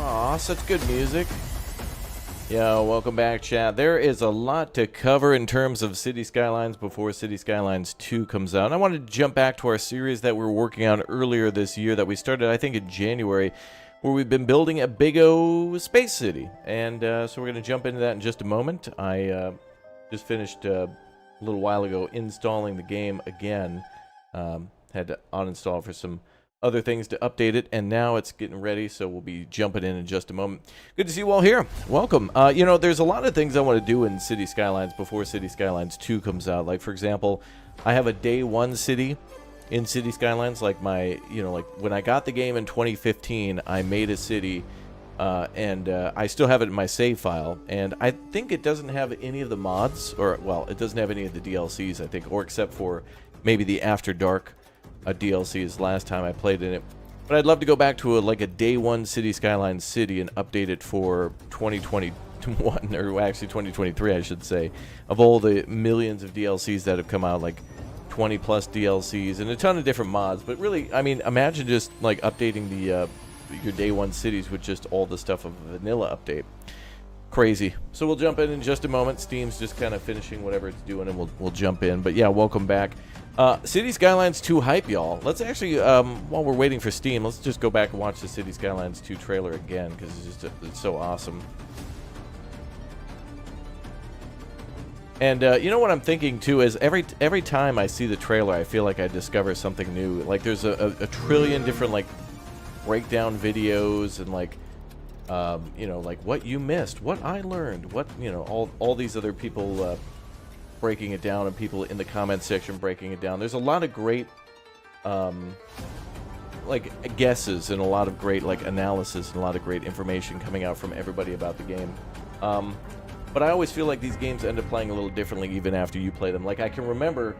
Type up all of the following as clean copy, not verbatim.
Aw, such good music. Yo, welcome back, chat. There is a lot to cover in terms of City Skylines before City Skylines 2 comes out. And I wanted to jump back to our series that we were working on earlier this year that we started, I think, in January, where we've been building a big O space city. And so we're going to jump into that in just a moment. I just finished a little while ago installing the game again. Had to uninstall for some other things to update it, and now it's getting ready, so we'll be jumping in just a moment. Good to see you all here. Welcome. You know, there's a lot of things I want to do in City Skylines before City Skylines 2 comes out. Like, for example, I have a day one city in City Skylines. Like like when I got the game in 2015, I made a city, and I still have it in my save file, and I think it doesn't have any of the mods, or, well, it doesn't have any of the DLCs, I think, or except for maybe the After Dark DLC is last time I played in it. But I'd love to go back to like a day one City Skylines city and update it for 2021, or actually 2023, I should say, of all the millions of DLCs that have come out, like 20 plus DLCs and a ton of different mods. But really, I mean, imagine just like updating the your day one cities with just all the stuff of a vanilla update. Crazy. So we'll jump in just a moment. Steam's just kind of finishing whatever it's doing, and we'll jump in. But yeah, welcome back. City Skylines 2 hype, y'all. Let's actually, while we're waiting for Steam, let's just go back and watch the City Skylines 2 trailer again, because it's so awesome. And you know what I'm thinking too is every time I see the trailer, I feel like I discover something new. Like there's a trillion different like breakdown videos and like like what you missed, what I learned, what all these other people breaking it down, and people in the comment section breaking it down. There's a lot of great like guesses and a lot of great like analysis and a lot of great information coming out from everybody about the game. But I always feel like these games end up playing a little differently even after you play them. Like I can remember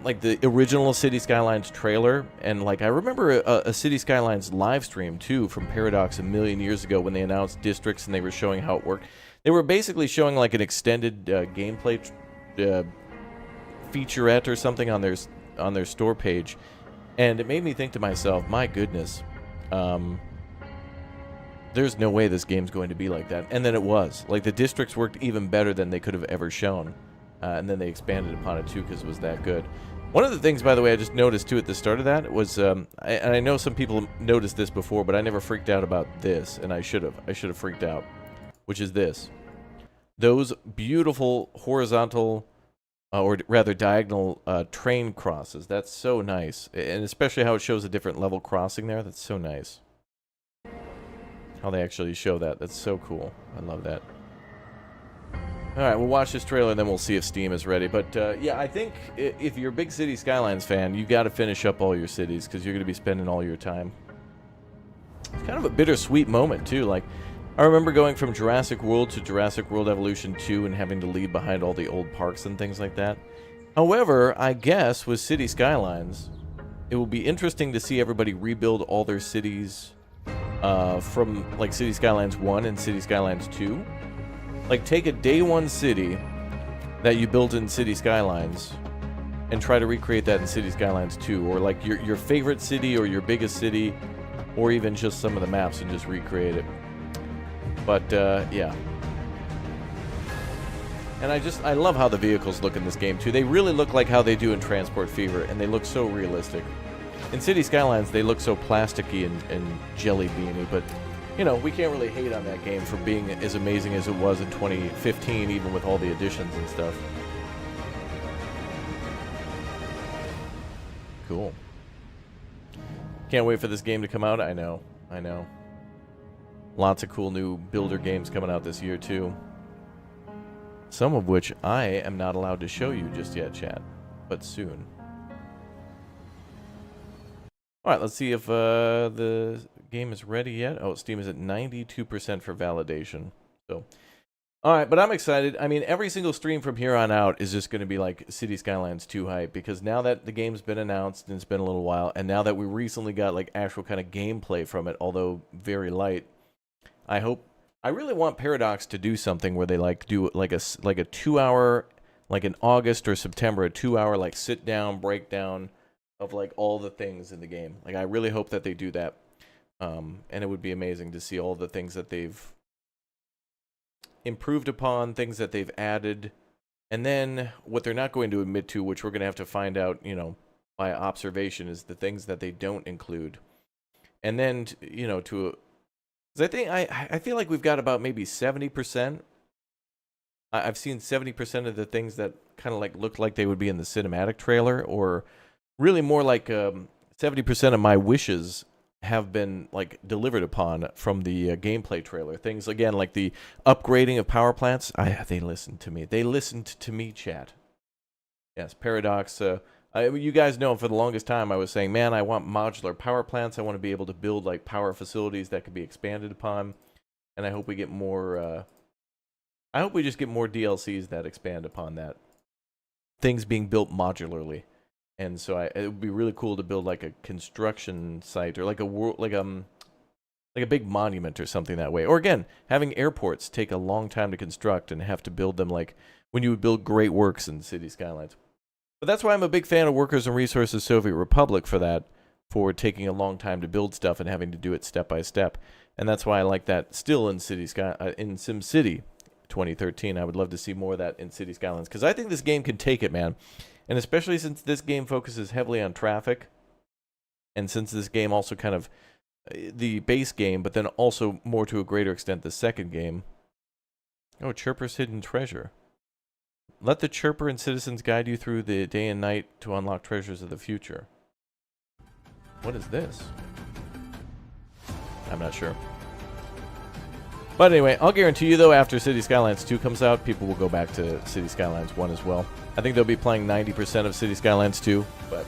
like the original City Skylines trailer, and like I remember a City Skylines live stream too from Paradox a million years ago when they announced districts and they were showing how it worked. They were basically showing like an extended gameplay featurette or something on their store page, and it made me think to myself, my goodness, there's no way this game's going to be like that. And then it was. Like the districts worked even better than they could have ever shown, and then they expanded upon it too because it was that good. One of the things, by the way, I just noticed too at the start of that was, and I know some people noticed this before, but I never freaked out about this, and I should have freaked out, which is this. Those beautiful horizontal, or rather diagonal train crosses. That's so nice. And especially how it shows a different level crossing there. That's so nice. How they actually show that. That's so cool. I love that. Alright, we'll watch this trailer and then we'll see if Steam is ready. But yeah, I think if you're a big City Skylines fan, you got to finish up all your cities because you're going to be spending all your time. It's kind of a bittersweet moment too. Like, I remember going from Jurassic World to Jurassic World Evolution 2 and having to leave behind all the old parks and things like that. However, I guess with City Skylines, it will be interesting to see everybody rebuild all their cities from like City Skylines 1 and City Skylines 2. Like take a day one city that you built in City Skylines and try to recreate that in City Skylines 2, or like your favorite city or your biggest city, or even just some of the maps and just recreate it. But, yeah. And I love how the vehicles look in this game, too. They really look like how they do in Transport Fever, and they look so realistic. In City Skylines, they look so plasticky and jelly beany, but, you know, we can't really hate on that game for being as amazing as it was in 2015, even with all the additions and stuff. Cool. Can't wait for this game to come out. I know. Lots of cool new builder games coming out this year, too. Some of which I am not allowed to show you just yet, chat. But soon. Alright, let's see if the game is ready yet. Oh, Steam is at 92% for validation. So, alright, but I'm excited. I mean, every single stream from here on out is just going to be like City Skylines 2 hype. Because now that the game's been announced, and it's been a little while, and now that we recently got like actual kind of gameplay from it, although very light, I really want Paradox to do something where they like do like a 2-hour, like in August or September, a 2-hour like sit down breakdown of like all the things in the game. Like I really hope that they do that. And it would be amazing to see all the things that they've improved upon, things that they've added, and then what they're not going to admit to, which we're going to have to find out, by observation, is the things that they don't include. And then, because I feel like we've got about maybe 70%. I've seen 70% of the things that kind of like looked like they would be in the cinematic trailer, or really more like 70% of my wishes have been like delivered upon from the gameplay trailer. Things again like the upgrading of power plants. They listened to me. They listened to me, chat. Yes, Paradox. You guys know for the longest time I was saying, man, I want modular power plants. I want to be able to build like power facilities that could be expanded upon, and I hope we get more. I hope we just get more DLCs that expand upon that. Things being built modularly. And so it would be really cool to build like a construction site or like a big monument or something that way. Or again, having airports take a long time to construct and have to build them like when you would build great works in City Skylines. But that's why I'm a big fan of Workers and Resources Soviet Republic for taking a long time to build stuff and having to do it step by step. And that's why I like that still in in SimCity 2013. I would love to see more of that in City Skylines because I think this game can take it, man. And especially since this game focuses heavily on traffic, and since this game also kind of the base game, but then also more to a greater extent the second game. Oh, Chirper's Hidden Treasure. Let the Chirper and citizens guide you through the day and night to unlock treasures of the future. What is this? I'm not sure. But anyway, I'll guarantee you, though, after City Skylines 2 comes out, people will go back to City Skylines 1 as well. I think they'll be playing 90% of City Skylines 2, but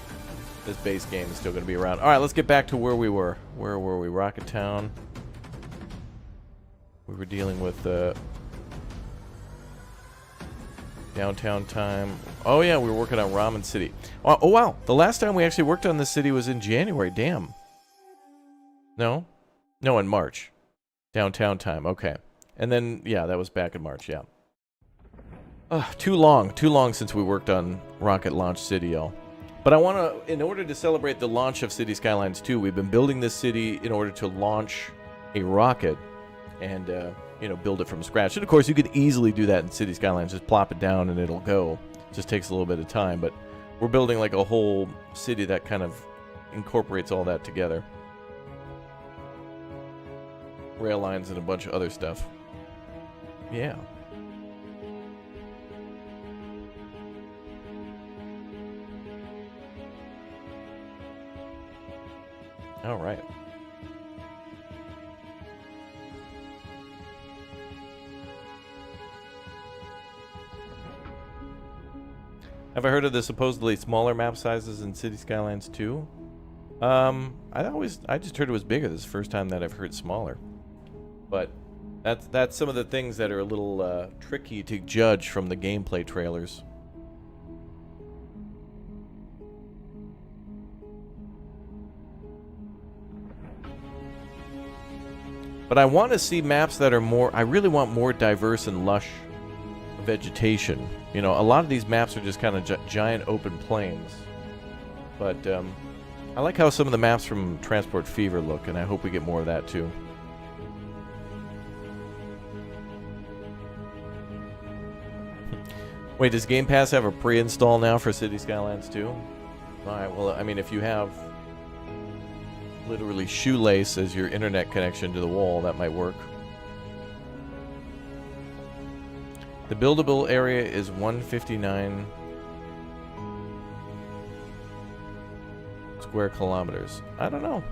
this base game is still going to be around. All right, let's get back to where we were. Where were we? Rocket Town. We were dealing with downtown time. Oh, yeah, we were working on Ramen City. Oh, wow. The last time we actually worked on this city was in January. Damn. No? No, in March. Downtown time, okay. And then, yeah, that was back in March, yeah. Too long since we worked on Rocket Launch City, y'all. But I want to, in order to celebrate the launch of City Skylines 2, we've been building this city in order to launch a rocket and, build it from scratch. And, of course, you could easily do that in City Skylines. Just plop it down and it'll go. It just takes a little bit of time. But we're building, like, a whole city that kind of incorporates all that together. Rail lines and a bunch of other stuff. Yeah. All right. Have I heard of the supposedly smaller map sizes in City Skylines 2? I just heard it was bigger. This is the first time that I've heard smaller. But that's some of the things that are a little tricky to judge from the gameplay trailers. But I want to see maps that are more... I really want more diverse and lush vegetation. A lot of these maps are just kind of giant open plains. But I like how some of the maps from Transport Fever look, and I hope we get more of that too. Wait, does Game Pass have a pre-install now for City Skylines 2? Alright, well, I mean, if you have literally shoelace as your internet connection to the wall, that might work. The buildable area is 159 square kilometers. I don't know.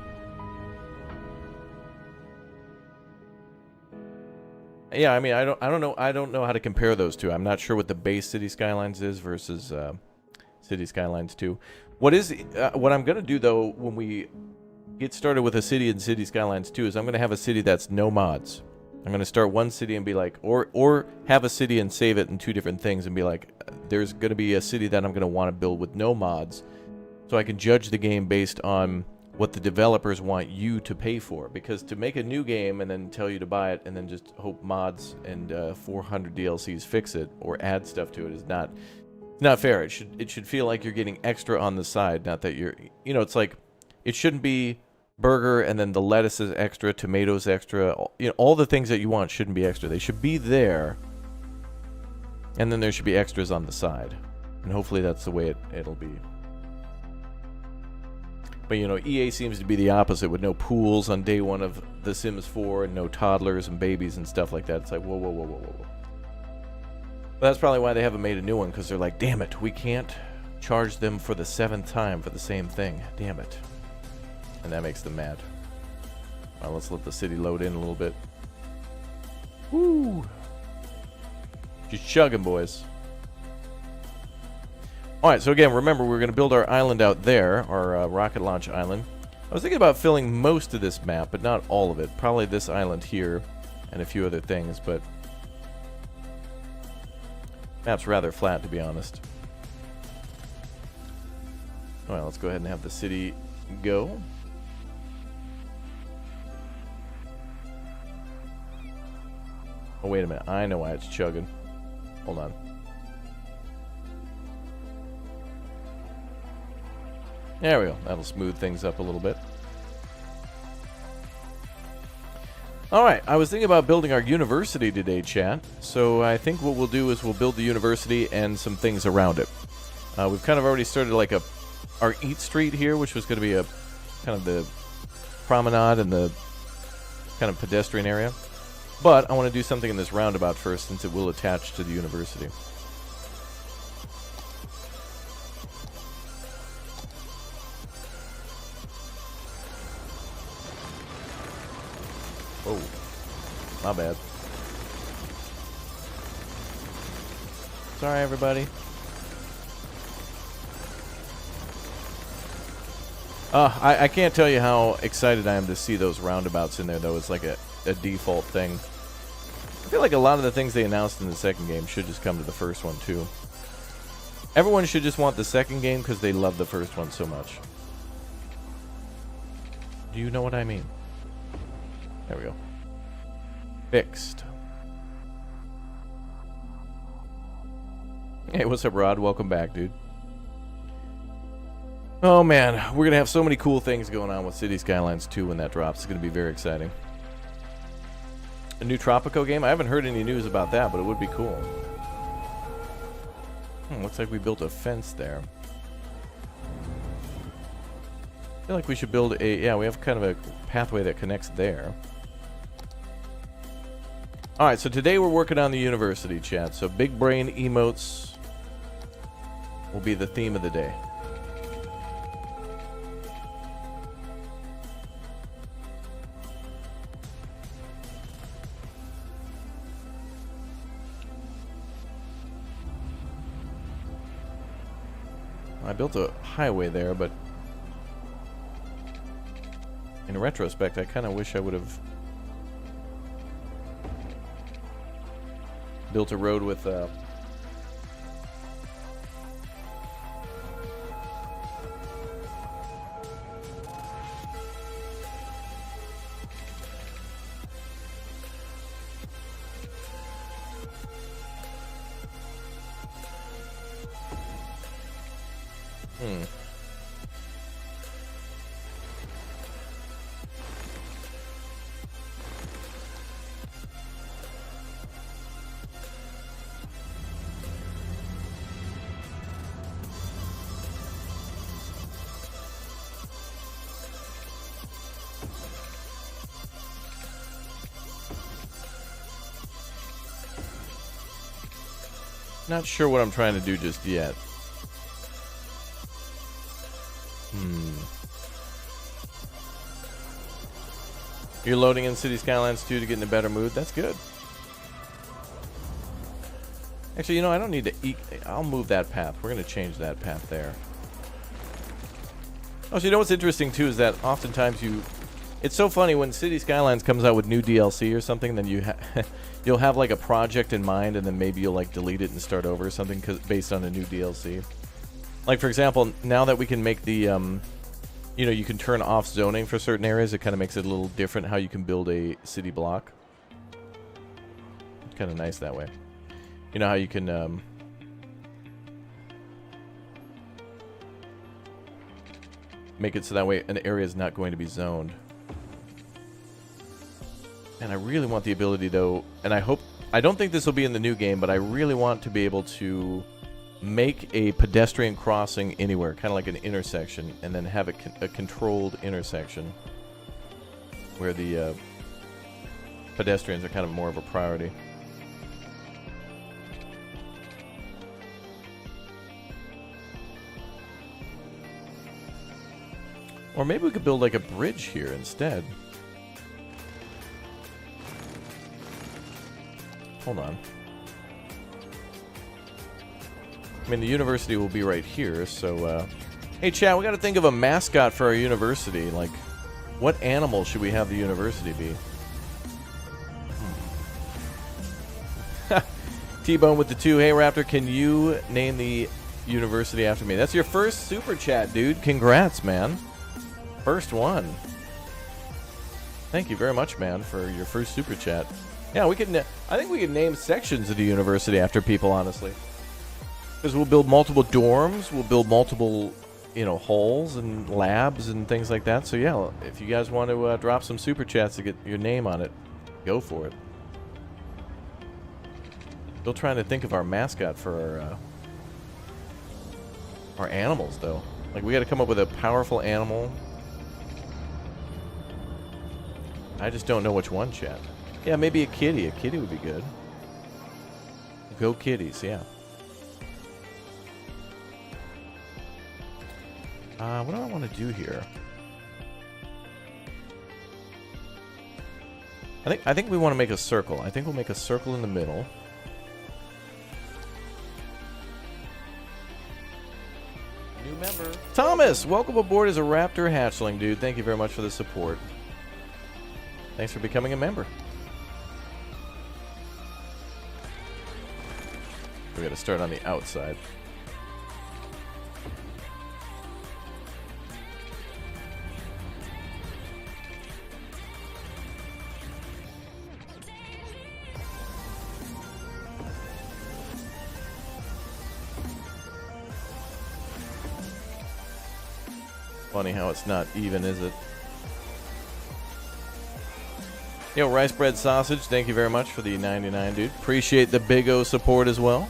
Yeah, I mean, I don't know how to compare those two. I'm not sure what the base City Skylines is versus City Skylines 2. What I'm going to do, though, when we get started with a city in City Skylines 2 is I'm going to have a city that's no mods. I'm going to start one city and be like, or have a city and save it in two different things and be like, there's going to be a city that I'm going to want to build with no mods, so I can judge the game based on what the developers want you to pay for. Because to make a new game and then tell you to buy it and then just hope mods and 400 DLCs fix it or add stuff to it is not fair. It should feel like you're getting extra on the side, not that you're, it's like, it shouldn't be burger, and then the lettuce is extra, tomatoes extra. You know, all the things that you want shouldn't be extra. They should be there, and then there should be extras on the side. And hopefully that's the way it'll be. But, you know, EA seems to be the opposite, with no pools on day one of The Sims 4 and no toddlers and babies and stuff like that. It's like, whoa, whoa, whoa, whoa, whoa. But that's probably why they haven't made a new one, because they're like, damn it, we can't charge them for the 7th time for the same thing. Damn it. And that makes them mad. All right, let's let the city load in a little bit. Woo! Just chugging, boys. Alright, so again, remember, we're going to build our island out there, our rocket launch island. I was thinking about filling most of this map, but not all of it. Probably this island here and a few other things, but map's rather flat, to be honest. Alright, let's go ahead and have the city go. Oh, wait a minute. I know why it's chugging. Hold on. There we go. That'll smooth things up a little bit. Alright, I was thinking about building our university today, chat. So I think what we'll do is we'll build the university and some things around it. We've kind of already started like our Eat Street here, which was going to be a kind of the promenade and the kind of pedestrian area. But I want to do something in this roundabout first, since it will attach to the university. Oh, my bad. Sorry, everybody. I can't tell you how excited I am to see those roundabouts in there, though. It's like a default thing. I feel like a lot of the things they announced in the second game should just come to the first one, too. Everyone should just want the second game because they love the first one so much. Do you know what I mean? There we go. Fixed. Hey, what's up, Rod? Welcome back, dude. Oh, man. We're going to have so many cool things going on with City Skylines 2 when that drops. It's going to be very exciting. A new Tropico game? I haven't heard any news about that, but it would be cool. Looks like we built a fence there. I feel like we should build a... Yeah, we have kind of a pathway that connects there. Alright, so today we're working on the university, chat. So big brain emotes will be the theme of the day. I built a highway there, but in retrospect, I kind of wish I would have built a road with Not sure what I'm trying to do just yet. You're loading in City Skylines 2 to get in a better mood? That's good. Actually, you know, I don't need to eat. I'll move that path. We're going to change that path there. Oh, so you know what's interesting, too, is that oftentimes you... It's so funny when City Skylines comes out with new DLC or something, then you'll have like a project in mind, and then maybe you'll like delete it and start over or something based on a new DLC. Like, for example, now that we can make the... you know, you can turn off zoning for certain areas. It kind of makes it a little different how you can build a city block. Kind of nice that way. You know how you can... make it so that way an area is not going to be zoned. And I really want the ability, though, and I don't think this will be in the new game, but I really want to be able to make a pedestrian crossing anywhere, kind of like an intersection, and then have a controlled intersection where the pedestrians are kind of more of a priority. Or maybe we could build like a bridge here instead. Hold on. I mean, the university will be right here, so, hey, chat, we gotta think of a mascot for our university. Like, what animal should we have the university be? T-Bone with the 2. Hey, Raptor, can you name the university after me? That's your first super chat, dude. Congrats, man. First one. Thank you very much, man, for your first super chat. Yeah, we could. I think we could name sections of the university after people, honestly. Because we'll build multiple dorms, we'll build multiple, you know, halls and labs and things like that. So yeah, if you guys want to drop some super chats to get your name on it, go for it. Still trying to think of our mascot for our animals, though. Like, we got to come up with a powerful animal. I just don't know which one, chat. Yeah, maybe a kitty. A kitty would be good. Go kitties, yeah. What do I want to do here? I think we want to make a circle. I think we'll make a circle in the middle. New member. Thomas, welcome aboard as a Raptor hatchling, dude. Thank you very much for the support. Thanks for becoming a member. We got to start on the outside. Funny how it's not even, is it? Yo, Rice Bread Sausage, thank you very much for the 99, dude. Appreciate the Big O support as well.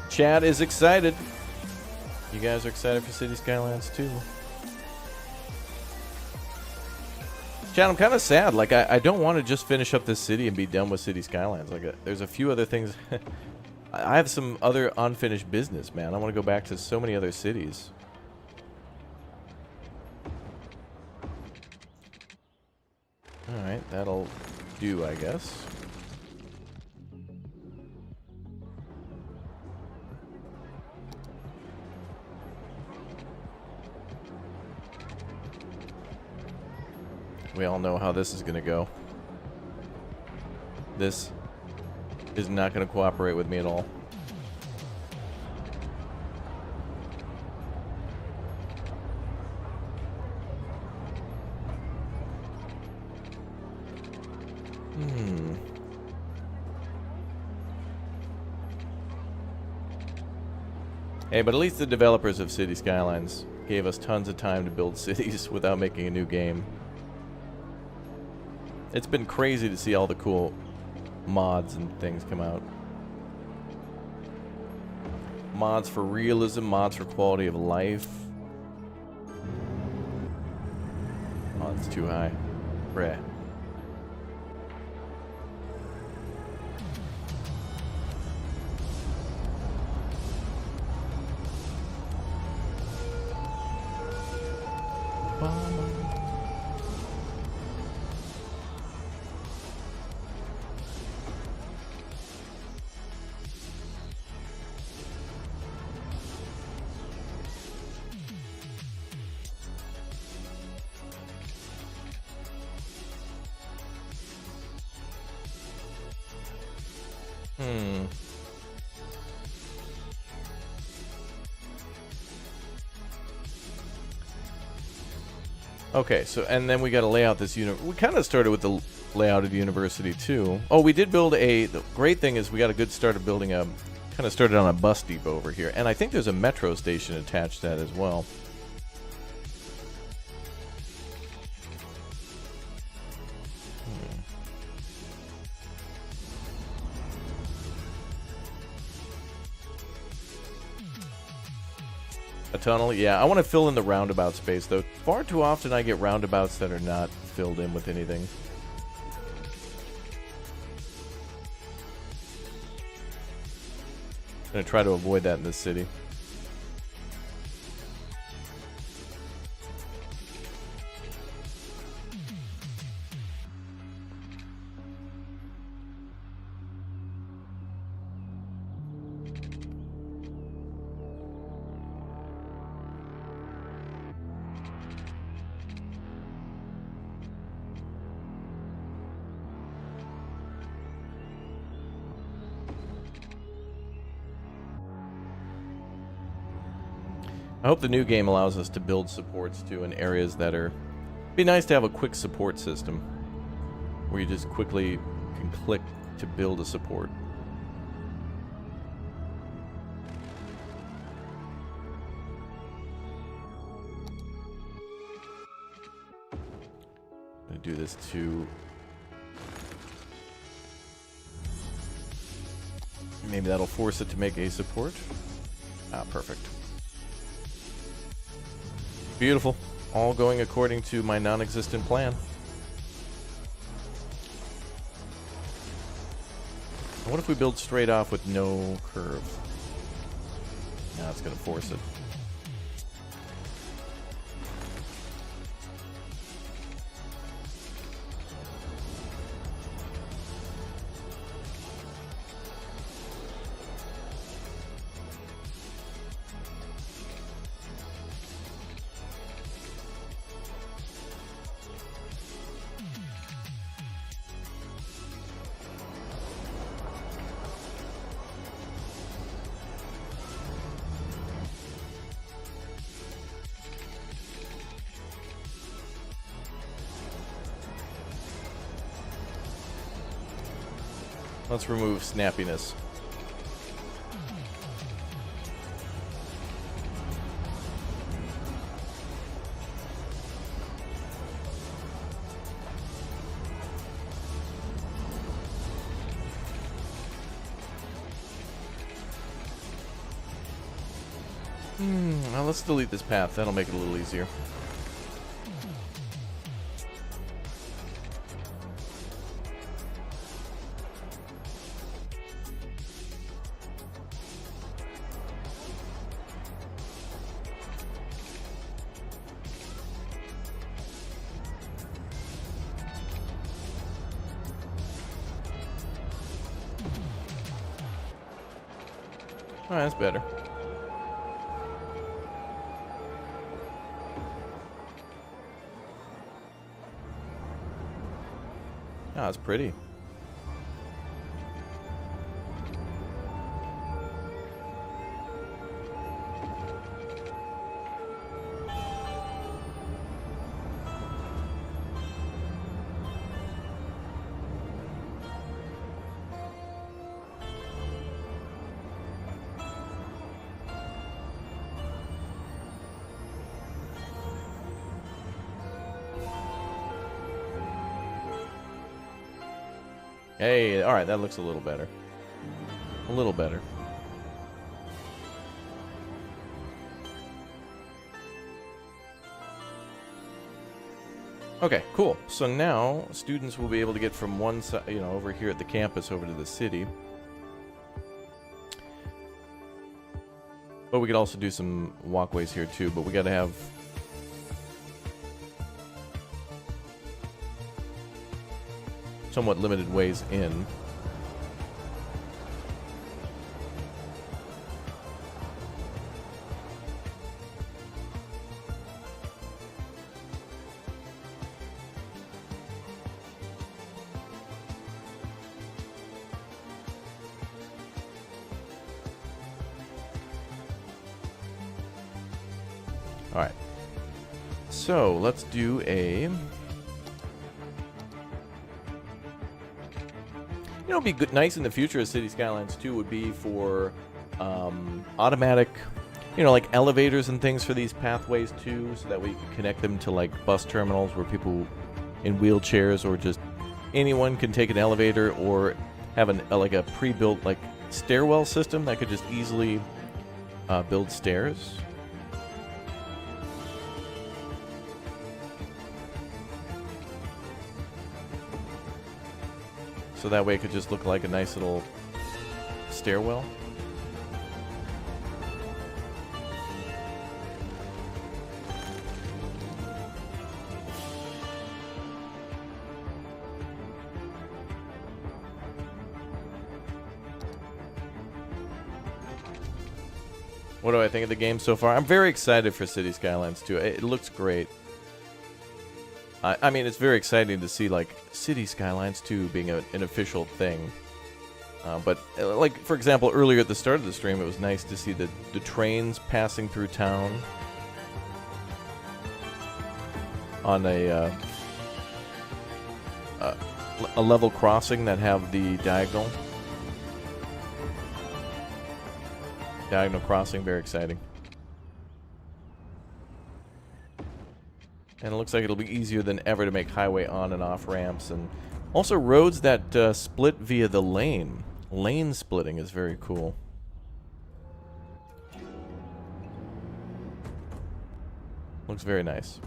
Chad is excited. You guys are excited for City Skylines too. Chad, I'm kind of sad. Like, I don't want to just finish up this city and be done with City Skylines. Like, there's a few other things. I have some other unfinished business, man. I want to go back to so many other cities. Alright, that'll do, I guess. We all know how this is going to go. This is not going to cooperate with me at all. Hey, but at least the developers of City Skylines gave us tons of time to build cities without making a new game. It's been crazy to see all the cool mods and things come out. Mods for realism, mods for quality of life. Oh, it's too high. Bruh. Okay, so, and then we got to lay out this unit. We kind of started with the layout of the university, too. Oh, we did build the great thing is we got a good start of building a, kind of started on a bus depot over here. And I think there's a metro station attached to that as well. A tunnel? Yeah, I want to fill in the roundabout space, though. Far too often I get roundabouts that are not filled in with anything. I'm going to try to avoid that in this city. I hope the new game allows us to build supports too in areas that are... It'd be nice to have a quick support system where you just quickly can click to build a support. I'm going to do this to... Maybe that'll force it to make a support. Ah, perfect. Beautiful. All going according to my non-existent plan. What if we build straight off with no curve? Now it's going to force it. Let's remove snappiness. Well, let's delete this path. That'll make it a little easier. Alright, that's better. Ah, it's pretty. Hey, alright, that looks a little better. A little better. Okay, cool. So now students will be able to get from one side, you know, over here at the campus over to the city. But we could also do some walkways here too, but we gotta have somewhat limited ways in. All right. So let's do a... You know, it'd be good, nice in the future of City Skylines 2 would be for automatic, you know, like elevators and things for these pathways too, so that we can connect them to like bus terminals where people in wheelchairs or just anyone can take an elevator, or have an like a pre-built like stairwell system that could just easily build stairs. So that way it could just look like a nice little stairwell. What do I think of the game so far? I'm very excited for City Skylines 2. It looks great. I mean, it's very exciting to see, like, City Skylines 2 being an official thing. But, like, for example, earlier at the start of the stream, it was nice to see the trains passing through town on a level crossing that have the diagonal crossing. Very exciting. And it looks like it'll be easier than ever to make highway on and off ramps, and also roads that split via the lane. Lane splitting is very cool. Looks very nice.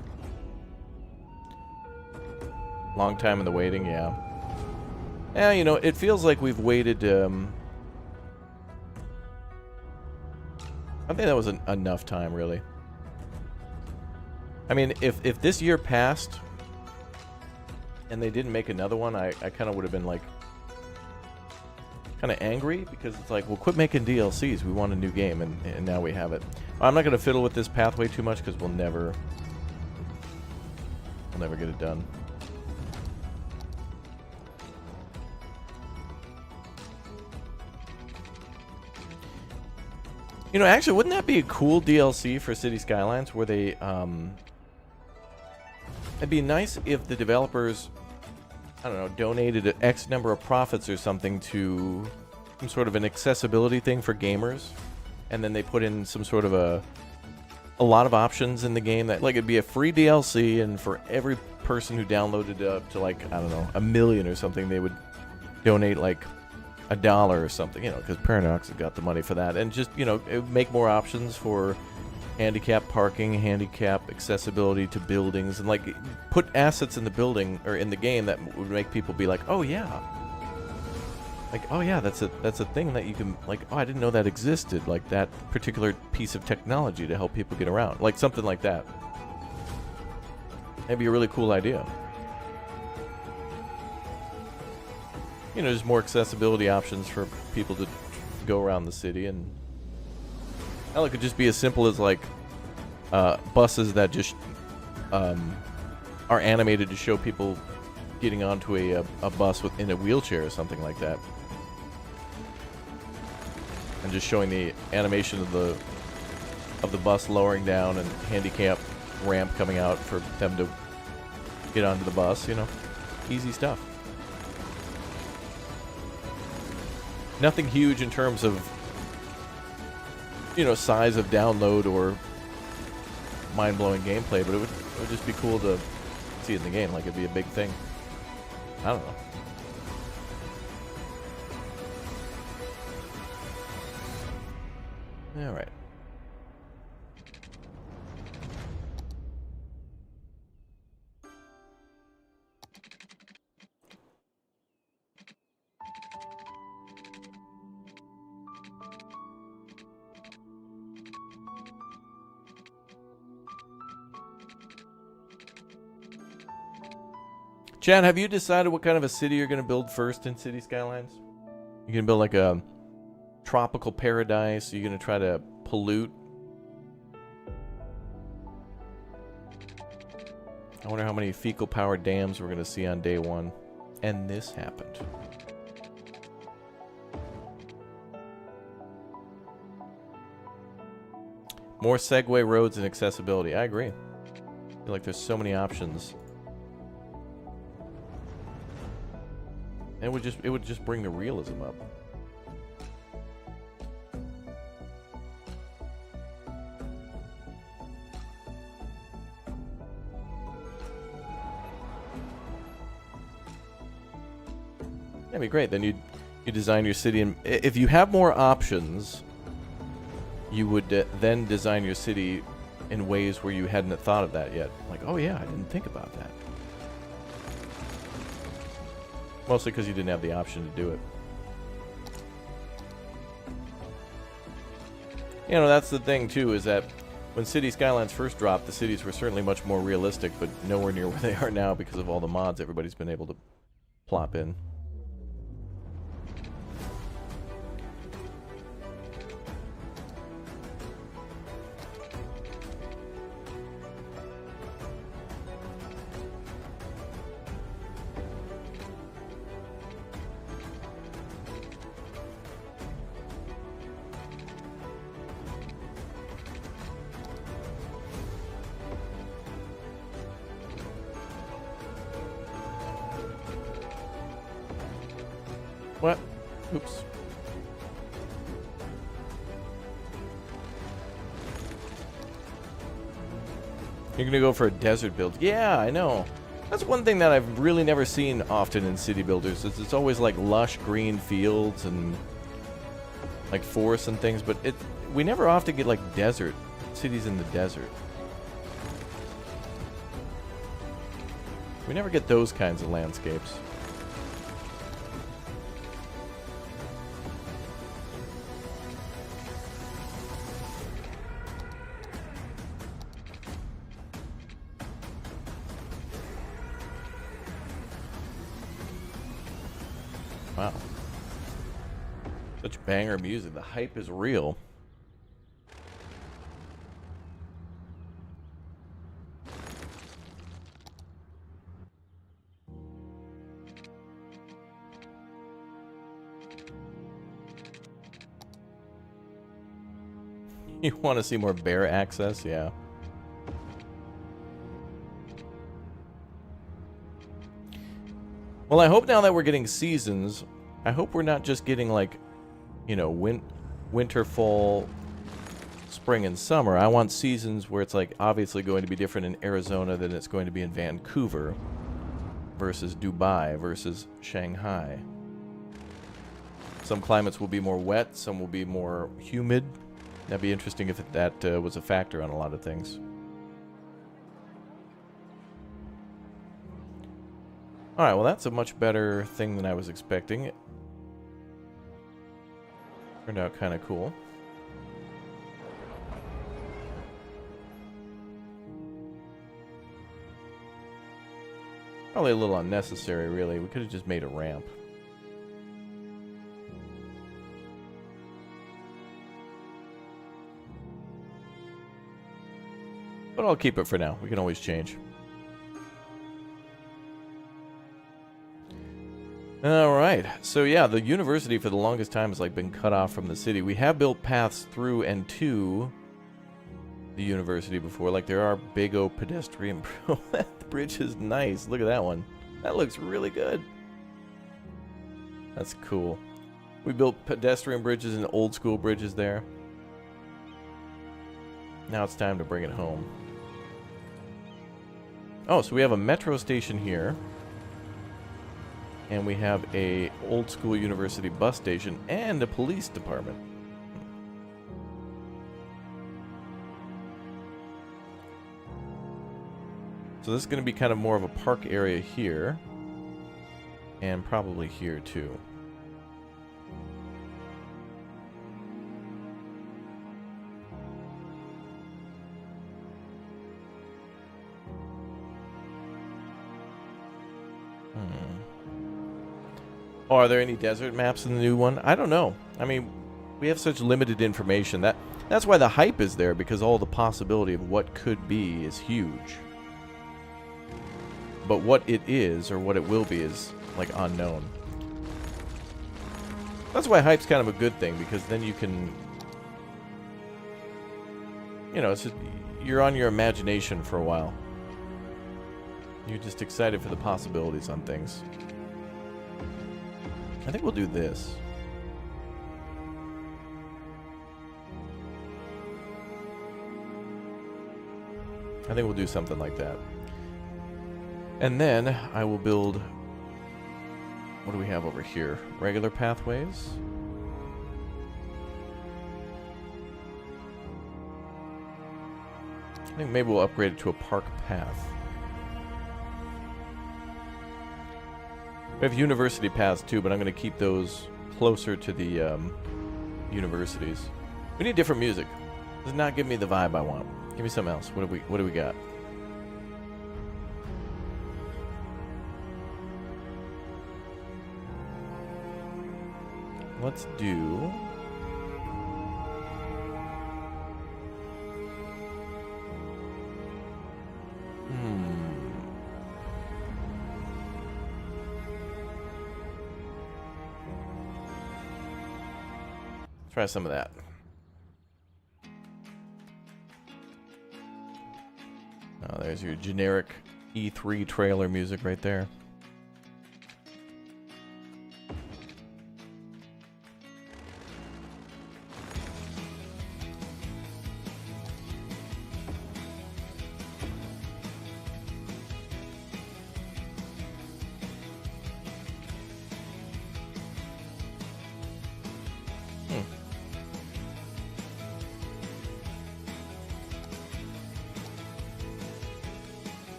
Long time in the waiting, yeah. Yeah, you know, it feels like we've waited. I think that was enough time, really. I mean, if this year passed and they didn't make another one, I kind of would have been like kind of angry, because it's like, well, quit making DLCs. We want a new game, and now we have it. I'm not going to fiddle with this pathway too much, because we'll never get it done. You know, actually, wouldn't that be a cool DLC for City Skylines, where they, it'd be nice if the developers, I don't know, donated an X number of profits or something to some sort of an accessibility thing for gamers, and then they put in some sort of a lot of options in the game that, like, it'd be a free DLC, and for every person who downloaded it up to, like, I don't know, 1 million or something, they would donate, like, $1 or something, you know, because Paradox has got the money for that, and just, you know, it would make more options for handicap parking, handicap accessibility to buildings, and, like, put assets in the building or in the game that would make people be like, oh yeah, like, oh yeah, that's a thing that you can, like, oh, I didn't know that existed, like that particular piece of technology to help people get around, like something like that. That'd be a really cool idea. You know, there's more accessibility options for people to go around the city, and hell, it could just be as simple as, like, buses that just are animated to show people getting onto a bus in a wheelchair or something like that, and just showing the animation of the bus lowering down and handicap ramp coming out for them to get onto the bus. You know, easy stuff. Nothing huge in terms of, you know, size of download or mind-blowing gameplay, but it would just be cool to see it in the game. Like, it'd be a big thing. I don't know. All right. Chad, have you decided what kind of a city you're going to build first in City Skylines? You're going to build like a tropical paradise? You're going to try to pollute? I wonder how many fecal-powered dams we're going to see on day one. And this happened. More Segway roads and accessibility. I agree. I feel like there's so many options. And it would just bring the realism up. That'd be great. Then you design your city, and if you have more options, you would then design your city in ways where you hadn't thought of that yet. Like, oh yeah, I didn't think about that. Mostly because you didn't have the option to do it. You know, that's the thing, too, is that when City Skylines first dropped, the cities were certainly much more realistic, but nowhere near where they are now because of all the mods everybody's been able to plop in. What? Oops. You're gonna go for a desert build. Yeah, I know. That's one thing that I've really never seen often in city builders. Is it's always like lush green fields and like forests and things, but we never often get like desert cities in the desert. We never get those kinds of landscapes. Wow. Such banger music. The hype is real. You want to see more bear access? Yeah. Well, I hope now that we're getting seasons, I hope we're not just getting like, you know, winter, fall, spring, and summer. I want seasons where it's like obviously going to be different in Arizona than it's going to be in Vancouver versus Dubai versus Shanghai. Some climates will be more wet, some will be more humid. That'd be interesting if that was a factor on a lot of things. Alright, well that's a much better thing than I was expecting. It turned out kind of cool. Probably a little unnecessary, really. We could have just made a ramp. But I'll keep it for now. We can always change. Alright, so yeah, the university for the longest time has like been cut off from the city. We have built paths through and to the university before. Like there are big old pedestrian... That bridge is nice. Look at that one. That looks really good. That's cool. We built pedestrian bridges and old school bridges there. Now it's time to bring it home. Oh, so we have a metro station here. And we have a old school university bus station and a police department. So this is going to be kind of more of a park area here. And probably here too. Oh, are there any desert maps in the new one? I don't know. I mean, we have such limited information. That's why the hype is there, because all the possibility of what could be is huge. But what it is, or what it will be, is, like, unknown. That's why hype's kind of a good thing, because then you can... You know, it's just, you're on your imagination for a while. You're just excited for the possibilities on things. I think we'll do this. I think we'll do something like that. And then I will build... What do we have over here? Regular pathways? I think maybe we'll upgrade it to a park path. We have university paths too, but I'm going to keep those closer to the universities. We need different music. Does not give me the vibe I want. Give me something else. What do we got? Let's do... Try some of that. Oh, there's your generic E3 trailer music right there.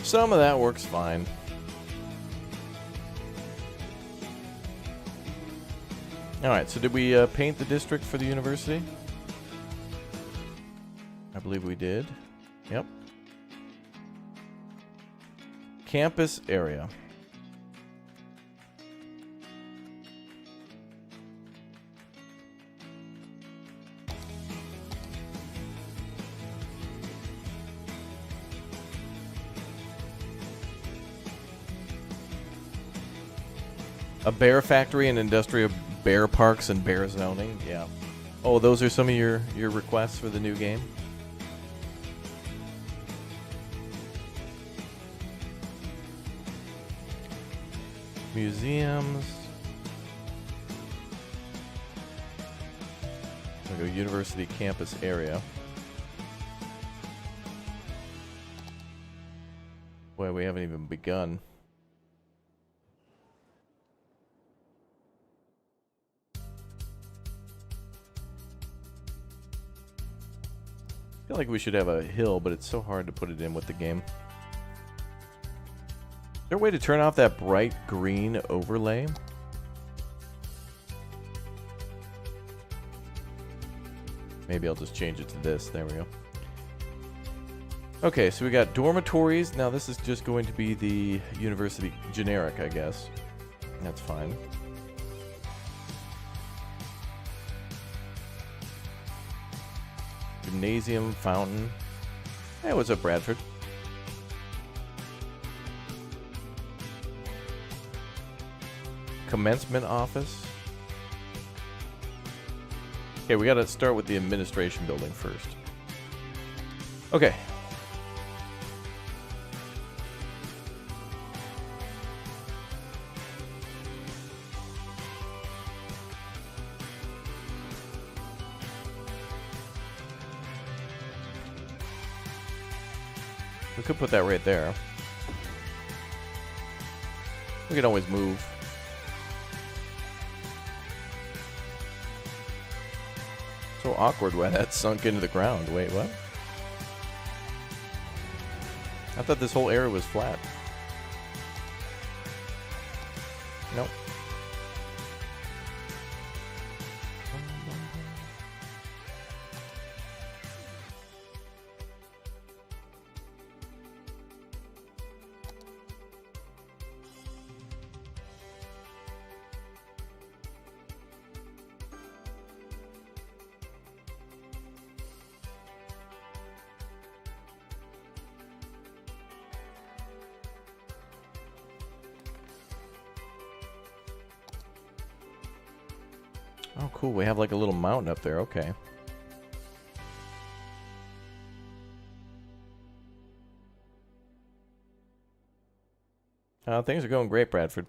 Some of that works fine. Alright, so did we paint the district for the university? I believe we did. Yep. Campus area. A bear factory and industrial bear parks and bear zoning. Yeah. Oh, those are some of your requests for the new game? Museums. We'll go university campus area. Boy, we haven't even begun. I feel like we should have a hill, but it's so hard to put it in with the game. Is there a way to turn off that bright green overlay? Maybe I'll just change it to this. There we go. Okay, so we got dormitories. Now this is just going to be the university generic, I guess. That's fine. Gymnasium, fountain. Hey, what's up, Bradford? Commencement office. Okay, we gotta start with the administration building first. Okay. We could put that right there. We can always move. So awkward when that sunk into the ground. Wait, what? I thought this whole area was flat. Nope. Oh, cool. We have like a little mountain up there. Okay. Things are going great, Bradford.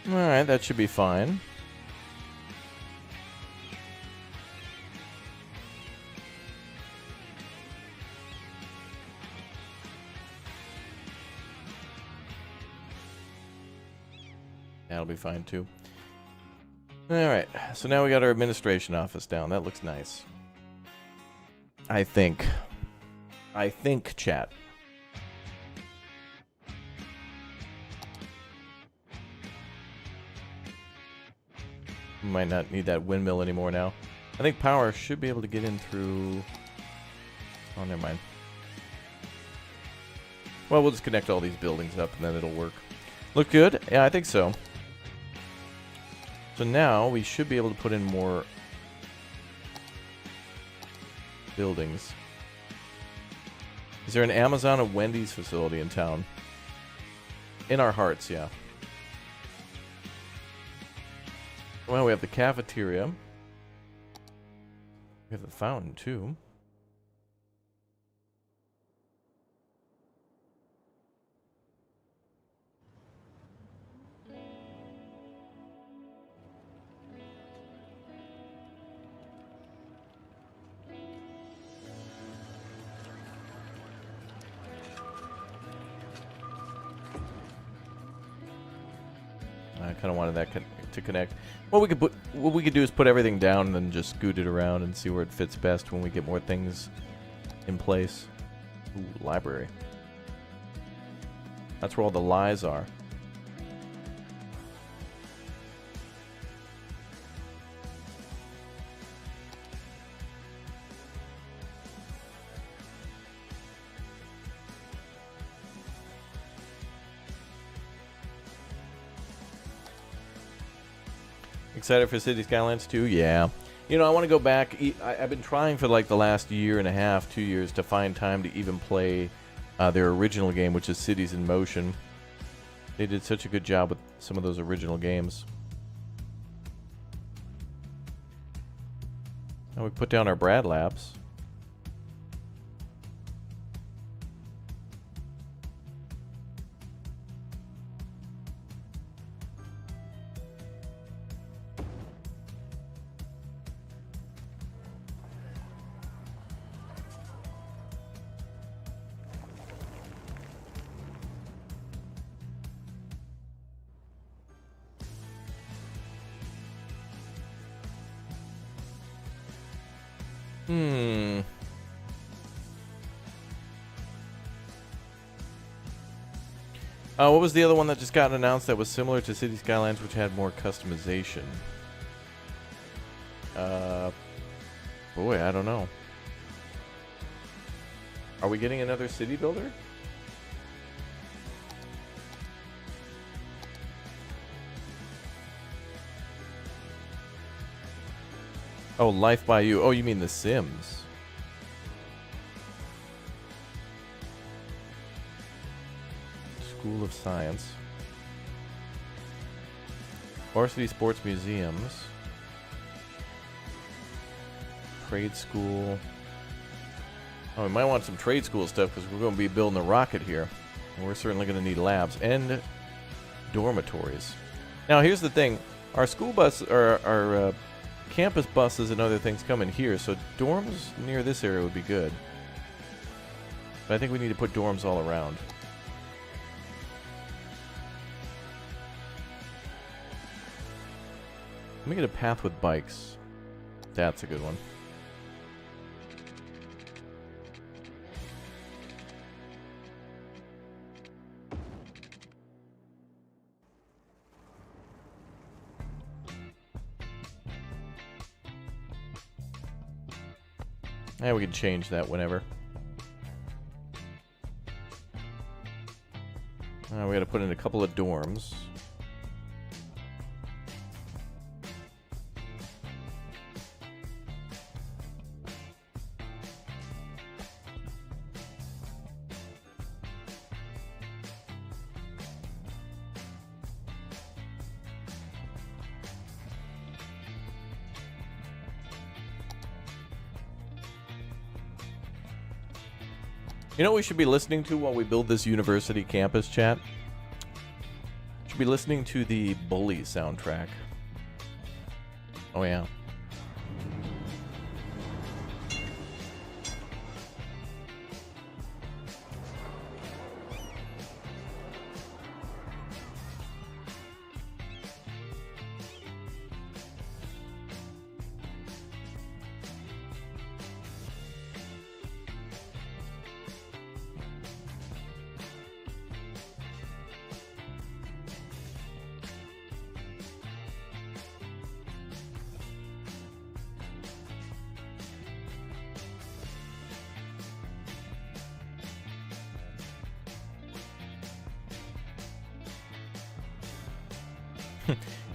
Alright, that should be fine. That'll be fine too. Alright, so now we got our administration office down. That looks nice. I think, chat. Might not need that windmill anymore now. I think power should be able to get in through... Oh, never mind. Well, we'll just connect all these buildings up and then it'll work. Look good? Yeah, I think so. So now we should be able to put in more buildings. Is there an Amazon or Wendy's facility in town? In our hearts, yeah. Well, we have the cafeteria. We have the fountain, too. I kind of wanted that to connect. What we could do is put everything down and then just scoot it around and see where it fits best when we get more things in place. Ooh, library. That's where all the lies are. Excited for City Skylines 2? Yeah. You know, I want to go back. I've been trying for like the last year and a half, 2 years, to find time to even play their original game, which is Cities in Motion. They did such a good job with some of those original games. Now we put down our Brad Labs. What was the other one that just got announced that was similar to City Skylines, which had more customization? Boy, I don't know. Are we getting another city builder? Oh, Life by You. Oh, you mean The Sims. School of Science. Varsity Sports Museums. Trade School. Oh, we might want some trade school stuff because we're going to be building a rocket here. And we're certainly going to need labs and dormitories. Now, here's the thing. Our school bus, our campus buses and other things come in here, so dorms near this area would be good. But I think we need to put dorms all around. Let me get a path with bikes. That's a good one. Yeah, we can change that whenever. We gotta put in a couple of dorms. You know what we should be listening to while we build this university campus, chat? Should be listening to the Bully soundtrack. Oh yeah.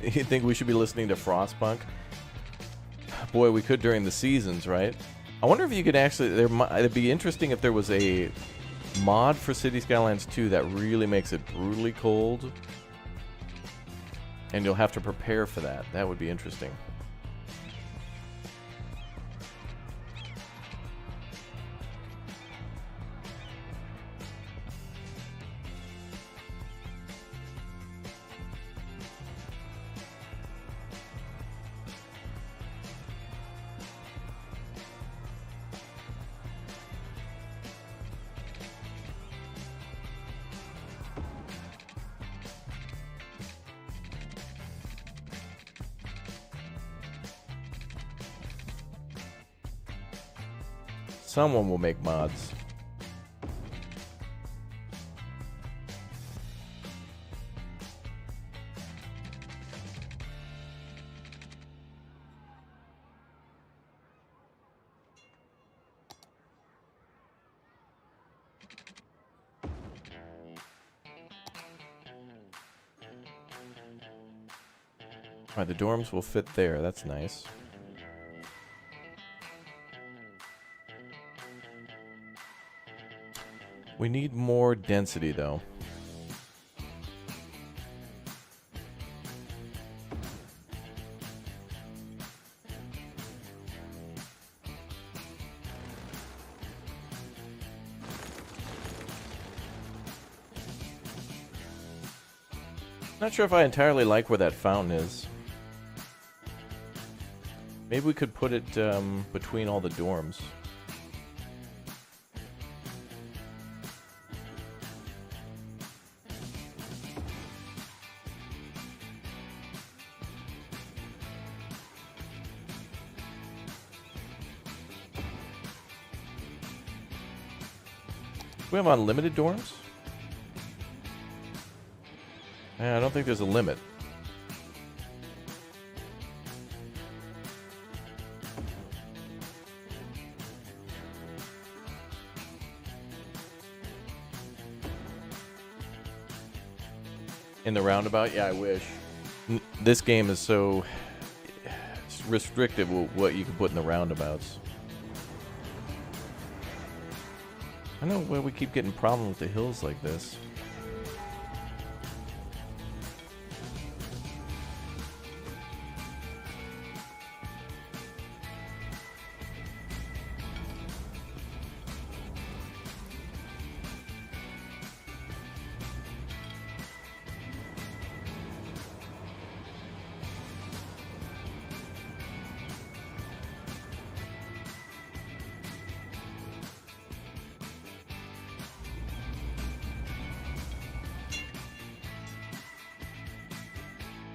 You think we should be listening to Frostpunk? Boy, we could during the seasons, right? I wonder if you could actually... It'd be interesting if there was a mod for City Skylines 2 that really makes it brutally cold. And you'll have to prepare for that. That would be interesting. Someone will make mods. Alright, the dorms will fit there. That's nice. We need more density, though. Not sure if I entirely like where that fountain is. Maybe we could put it between all the dorms. We have unlimited dorms? I don't think there's a limit. In the roundabout? Yeah, I wish. This game is so restrictive with what you can put in the roundabouts. I don't know where we keep getting problems with the hills like this.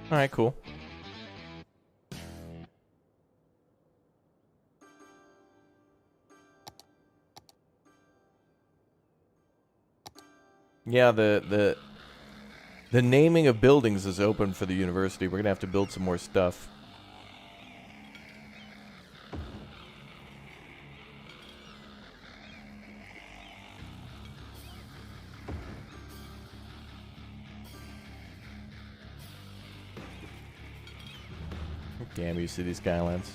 Alright, cool. Yeah, the naming of buildings is open for the university. We're gonna have to build some more stuff. Damn you, City Skylines.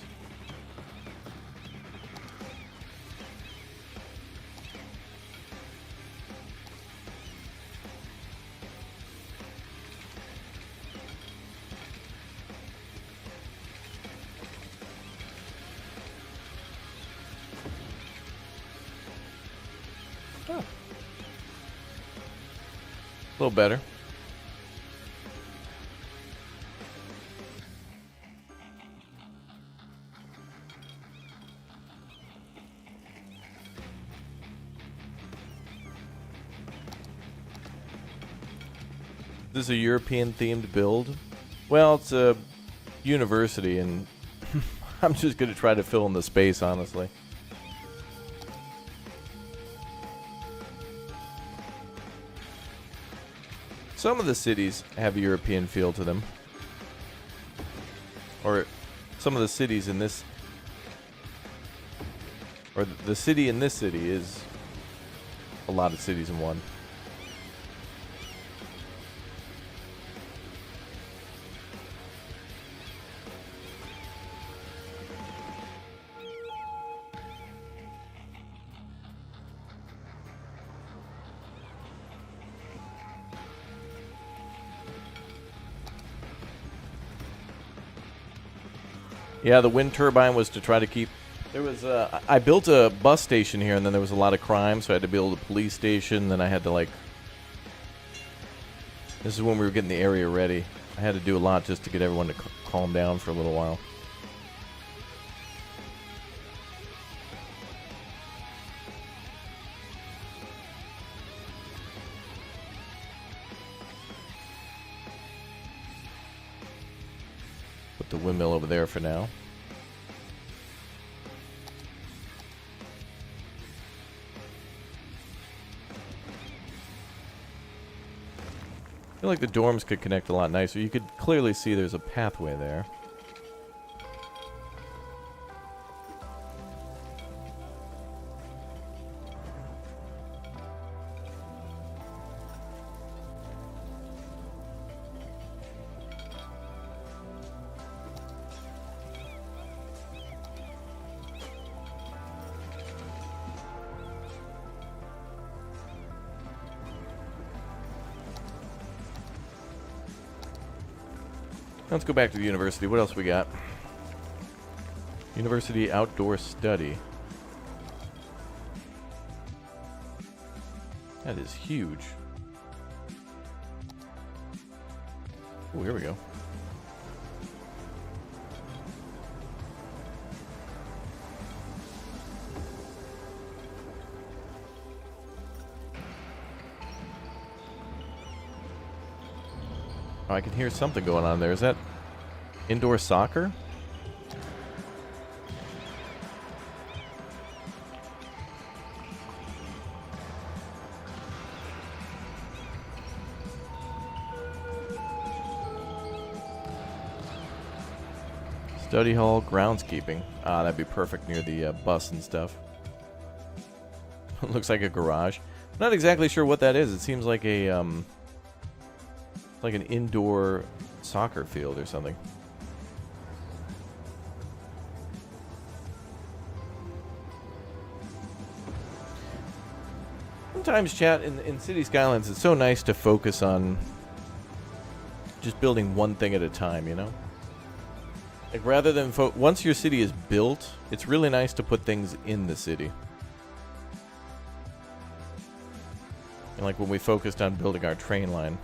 Oh. A little better. This is a European-themed build. Well, it's a university, and I'm just going to try to fill in the space, honestly. Some of the cities have a European feel to them. Or some of the cities in this... Or the city in this city is a lot of cities in one. Yeah, the wind turbine was to try to keep... There was I built a bus station here, and then there was a lot of crime, so I had to build a police station. Then I had to, like... This is when we were getting the area ready. I had to do a lot just to get everyone to calm down for a little while. Put the windmill over there for now. I feel like the dorms could connect a lot nicer. You could clearly see there's a pathway there. Let's go back to the university. What else we got? University outdoor study. That is huge. Oh, here we go. Oh, I can hear something going on there. Is that indoor soccer? Study hall, groundskeeping. Ah, that'd be perfect near the bus and stuff. It looks like a garage. Not exactly sure what that is. It seems like a like an indoor soccer field or something. Sometimes, chat, in City Skylines, it's so nice to focus on just building one thing at a time, you know? Like, rather than... once your city is built, it's really nice to put things in the city. And like when we focused on building our train line.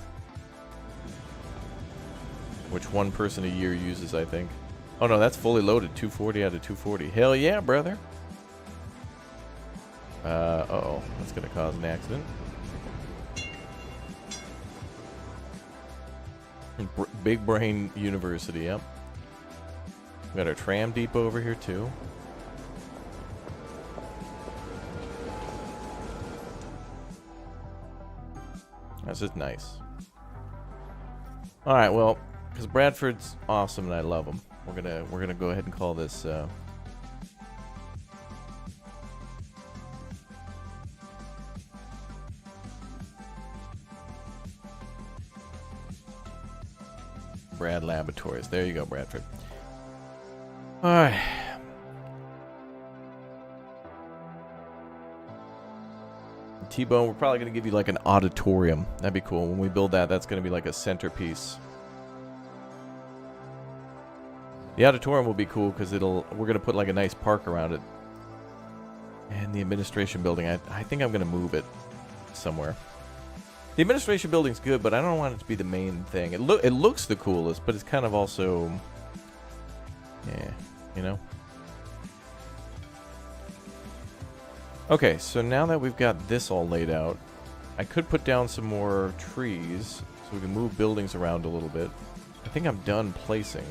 Which one person a year uses, I think. Oh no, that's fully loaded. 240 out of 240. Hell yeah, brother. Uh-oh. That's going to cause an accident. Big Brain University, yep. We got our tram depot over here, too. That's just nice. All right, well, because Bradford's awesome and I love him, we're gonna go ahead and call this. Brad Laboratories. There you go, Bradford. All right. T-Bone, we're probably going to give you like an auditorium. That'd be cool. When we build that, that's going to be like a centerpiece. The auditorium will be cool because we're going to put like a nice park around it. And the administration building, I think I'm going to move it somewhere. The administration building's good, but I don't want it to be the main thing. It looks the coolest, but it's kind of also, yeah, you know. Okay, so now that we've got this all laid out, I could put down some more trees so we can move buildings around a little bit. I think I'm done placing.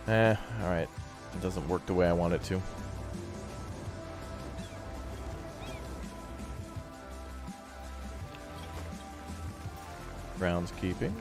Yeah. Alright. It doesn't work the way I want it to. Groundskeeping.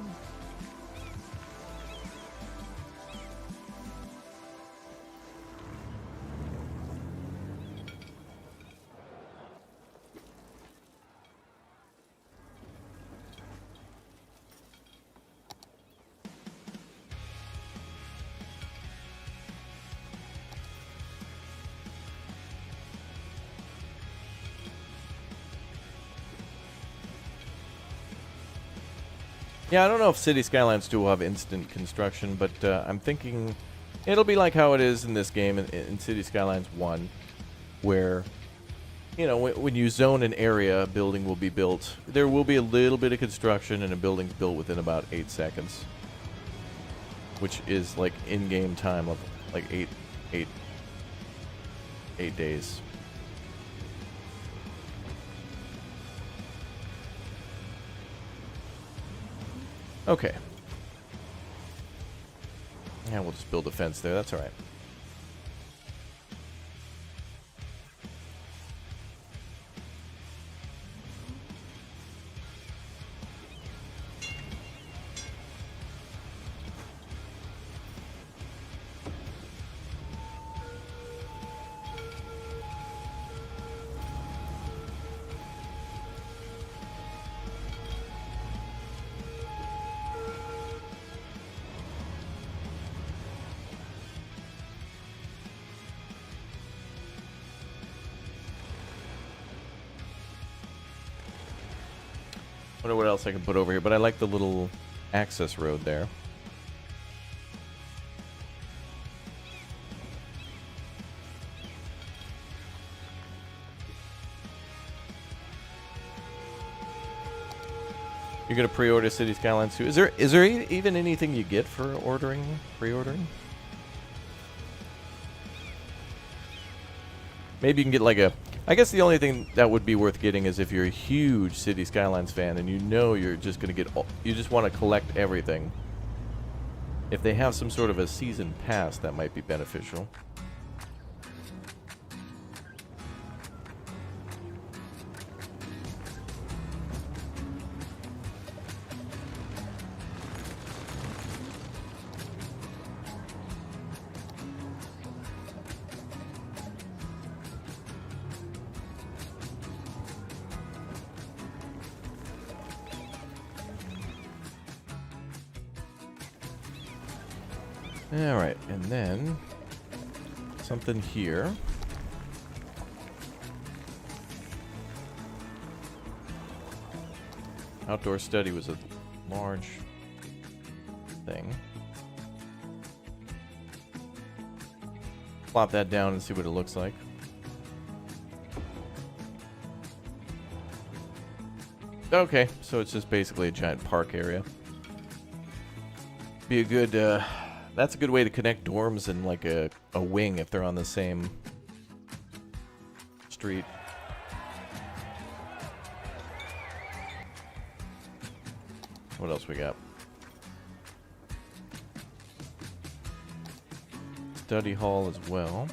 Yeah, I don't know if City Skylines 2 will have instant construction, but I'm thinking it'll be like how it is in this game in City Skylines 1, where, you know, when you zone an area, a building will be built. There will be a little bit of construction, and a building's built within about 8 seconds, which is like in-game time of like 8 days. Okay. Yeah, we'll just build a fence there. That's all right. Wonder what else I can put over here, but I like the little access road there. You're gonna pre-order City Skylines 2. Is there even anything you get for pre-ordering? Maybe you can get like a... I guess the only thing that would be worth getting is if you're a huge City Skylines fan and you know you're just going to get... You just want to collect everything. If they have some sort of a season pass, that might be beneficial. Alright, and then something here. Outdoor study was a large thing. Plop that down and see what it looks like. Okay, so it's just basically a giant park area. Be a good, that's a good way to connect dorms and like a wing if they're on the same street. What else we got? study hall as well.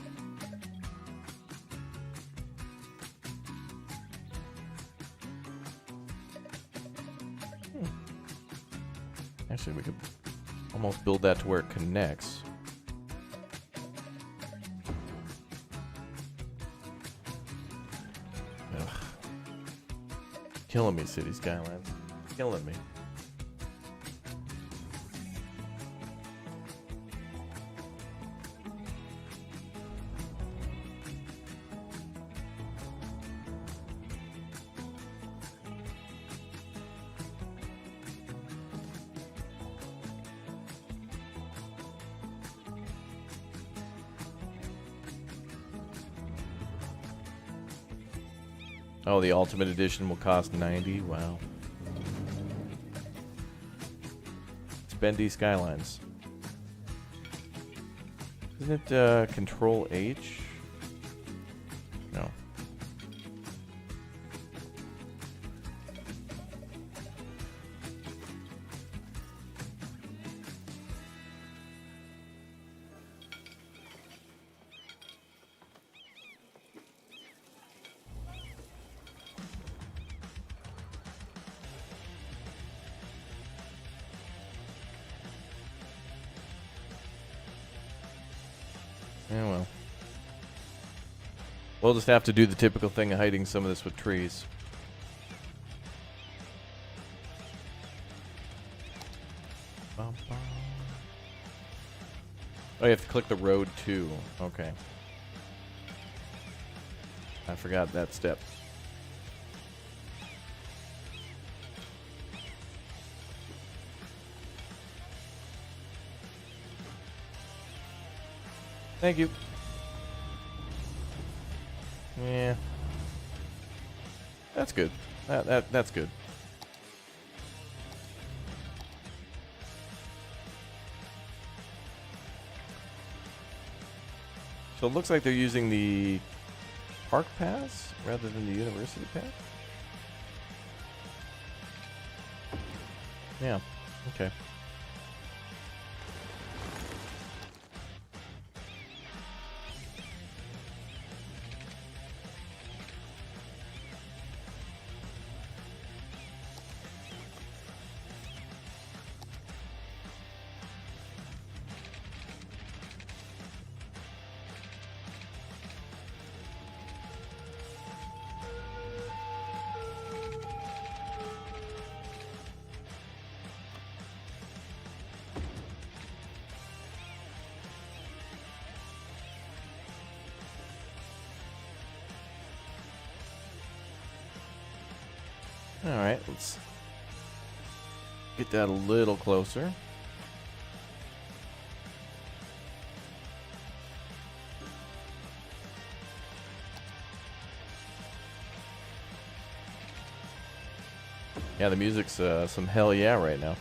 Actually, we could almost build that to where it connects. Ugh. Killing me, City Skylines. Killing me. Oh, the Ultimate Edition will cost $90. Wow. Spendy Skylines. Isn't it Control H? No. Yeah, well. We'll just have to do the typical thing of hiding some of this with trees. Bum, bum. Oh, you have to click the road too. Okay. I forgot that step. Thank you. Yeah. That's good. That's good. So it looks like they're using the park pass rather than the university pass. Yeah. Okay. Alright, let's get that a little closer. Yeah, the music's some hell yeah right now.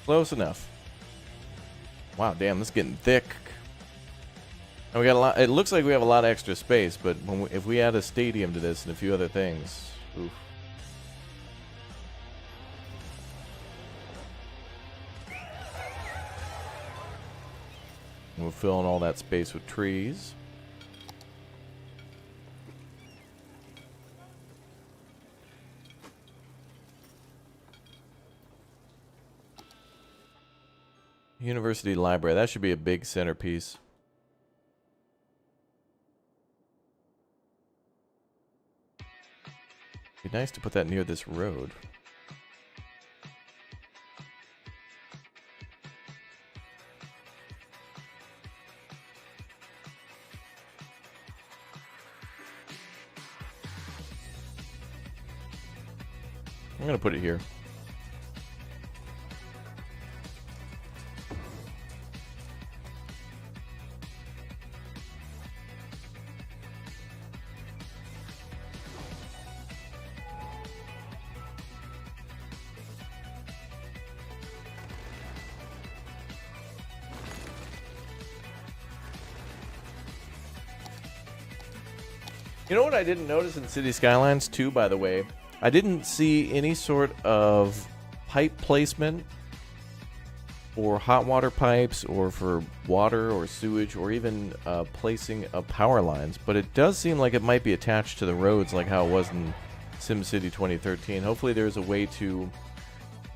Close enough. Wow, damn, this is getting thick. And we got a lot. It looks like we have a lot of extra space, but if we add a stadium to this and a few other things, oof. And we're filling all that space with trees. University library. That should be a big centerpiece. Be nice to put that near this road. I'm gonna put it here. You know what I didn't notice in City Skylines 2, by the way? I didn't see any sort of pipe placement for hot water pipes or for water or sewage or even placing of power lines. But it does seem like it might be attached to the roads like how it was in SimCity 2013. Hopefully there's a way to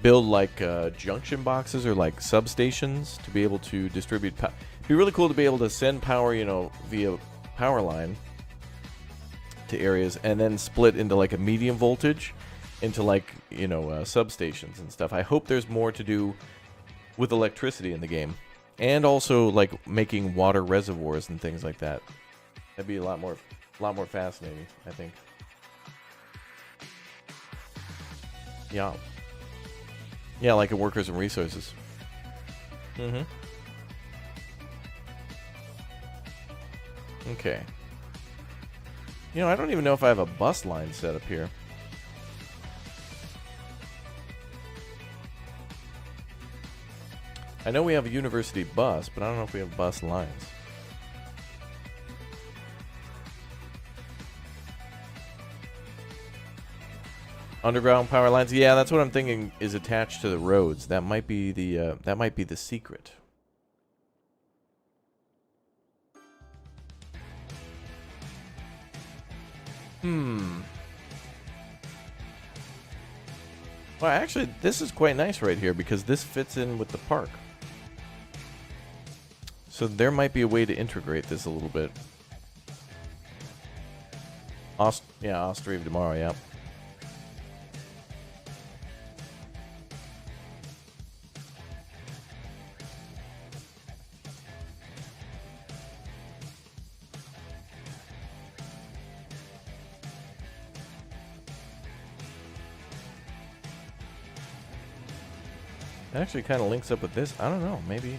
build like junction boxes or like substations to be able to distribute power. It'd be really cool to be able to send power, you know, via power line to areas and then split into like a medium voltage into like, you know, substations and stuff. I hope there's more to do with electricity in the game and also like making water reservoirs and things like that. That'd be a lot more fascinating, I think. Yeah, like in Workers and Resources. Okay. You know, I don't even know if I have a bus line set up here. I know we have a university bus, but I don't know if we have bus lines. Underground power lines. Yeah, that's what I'm thinking is attached to the roads. That might be the secret. Well, actually, this is quite nice right here because this fits in with the park. So there might be a way to integrate this a little bit. Ostrave tomorrow, yeah. It actually kind of links up with this. I don't know, maybe.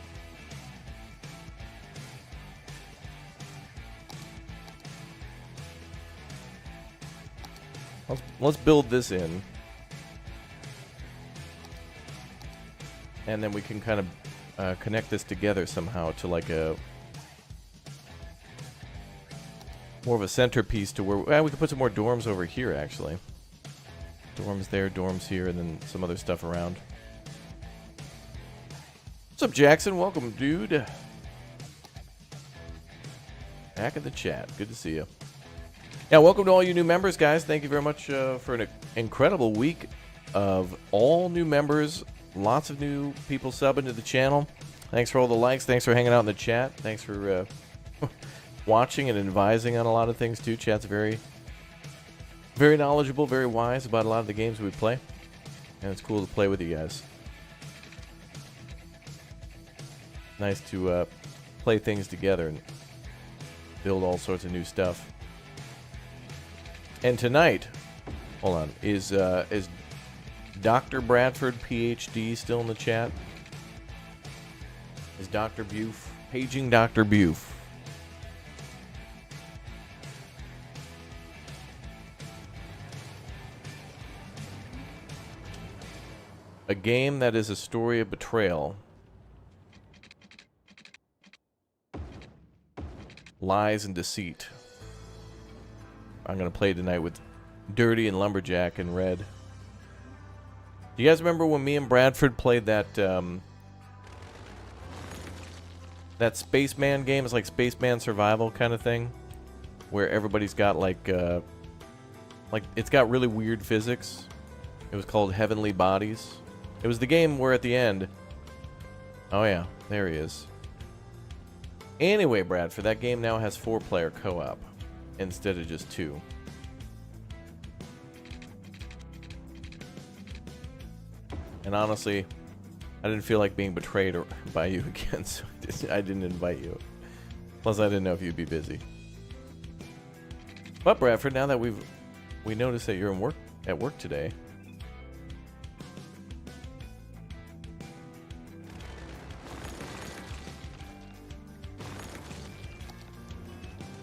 Let's build this in. And then we can kind of connect this together somehow to like a more of a centerpiece to where we could put some more dorms over here actually. Dorms there, dorms here, and then some other stuff around. What's up, Jackson? Welcome, dude. Back in the chat. Good to see you. Yeah, welcome to all you new members, guys. Thank you very much for an incredible week of all new members. Lots of new people subbing to the channel. Thanks for all the likes. Thanks for hanging out in the chat. Thanks for watching and advising on a lot of things, too. Chat's very, very knowledgeable, very wise about a lot of the games we play. And it's cool to play with you guys. Nice to play things together and build all sorts of new stuff. And tonight, hold on, is Dr. Bradford, PhD, still in the chat? Is Dr. Buf paging Dr. Buf? A game that is a story of betrayal. Lies and deceit. I'm going to play tonight with Dirty and Lumberjack and Red. Do you guys remember when me and Bradford played that that Spaceman game? It's like Spaceman Survival kind of thing, where everybody's got like it's got really weird physics. It was called Heavenly Bodies. It was the game where at the end... Oh yeah, there he is. Anyway, Bradford, that game now has 4-player co-op instead of just 2. And honestly, I didn't feel like being betrayed by you again, so I didn't invite you. Plus, I didn't know if you'd be busy. But Bradford, now that we noticed that you're at work today,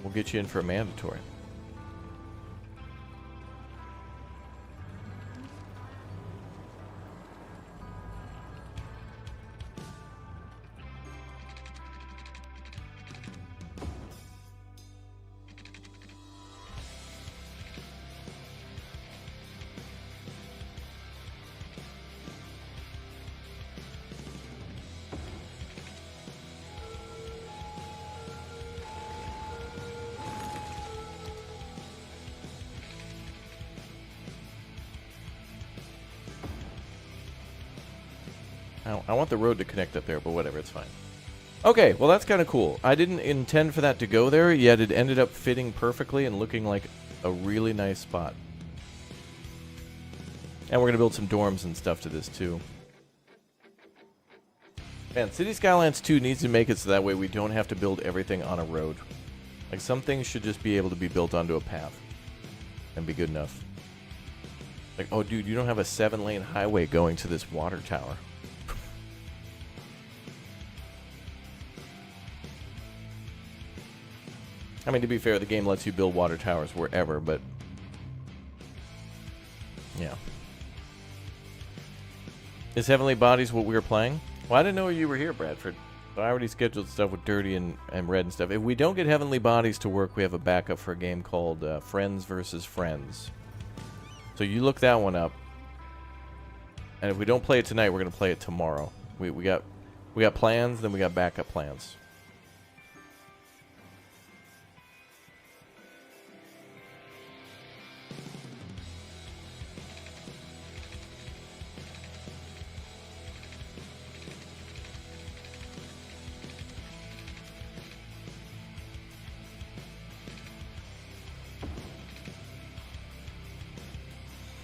We'll get you in for a mandatory. I want the road to connect up there, but whatever, it's fine. Okay, well that's kind of cool. I didn't intend for that to go there, yet it ended up fitting perfectly and looking like a really nice spot. And we're going to build some dorms and stuff to this too. Man, City Skylines 2 needs to make it so that way we don't have to build everything on a road. Like, some things should just be able to be built onto a path and be good enough. Like, oh dude, you don't have a 7-lane highway going to this water tower. I mean, to be fair, the game lets you build water towers wherever, but yeah. Is Heavenly Bodies what we were playing? Well, I didn't know you were here, Bradford. So I already scheduled stuff with Dirty and Red and stuff. If we don't get Heavenly Bodies to work, we have a backup for a game called Friends vs. Friends. So you look that one up. And if we don't play it tonight, we're going to play it tomorrow. We got plans, then we got backup plans.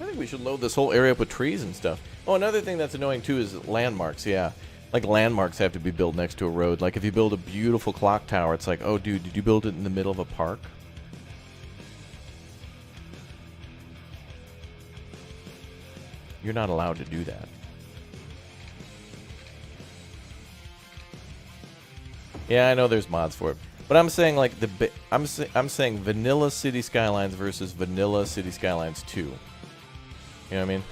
I think we should load this whole area up with trees and stuff. Oh, another thing that's annoying too is landmarks, yeah. Like, landmarks have to be built next to a road. Like, if you build a beautiful clock tower, it's like, oh dude, did you build it in the middle of a park? You're not allowed to do that. Yeah, I know there's mods for it. But I'm saying, like, I'm saying vanilla City Skylines versus vanilla City Skylines 2. You know what I mean?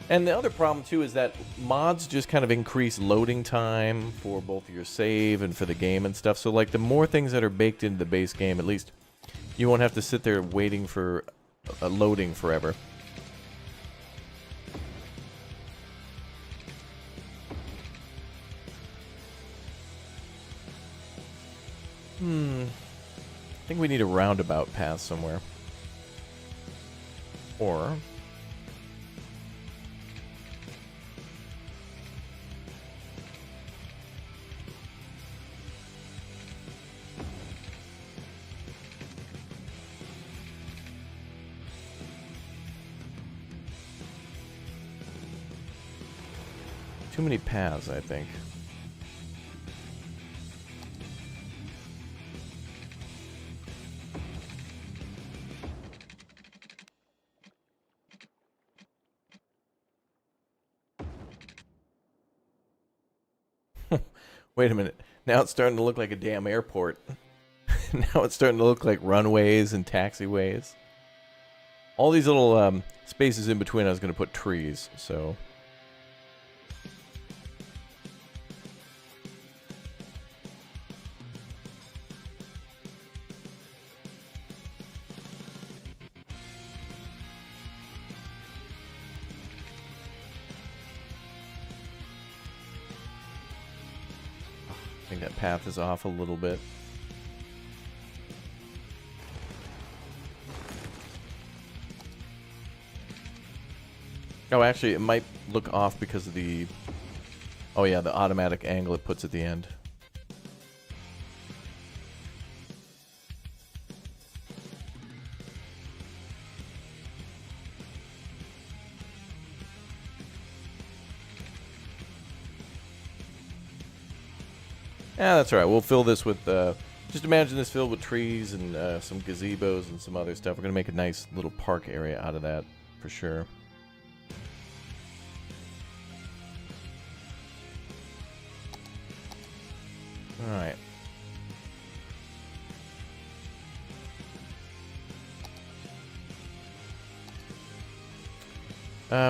And the other problem, too, is that mods just kind of increase loading time for both your save and for the game and stuff. So, like, the more things that are baked into the base game, at least you won't have to sit there waiting for loading forever. I think we need a roundabout path somewhere. Or too many paths, I think. Wait a minute. Now it's starting to look like a damn airport. Now it's starting to look like runways and taxiways. All these little spaces in between, I was going to put trees, so... I think that path is off a little bit. Oh, actually, it might look off because of the... Oh yeah, the automatic angle it puts at the end. Yeah, that's all right. We'll fill this with... just imagine this filled with trees and some gazebos and some other stuff. We're going to make a nice little park area out of that, for sure. Alright.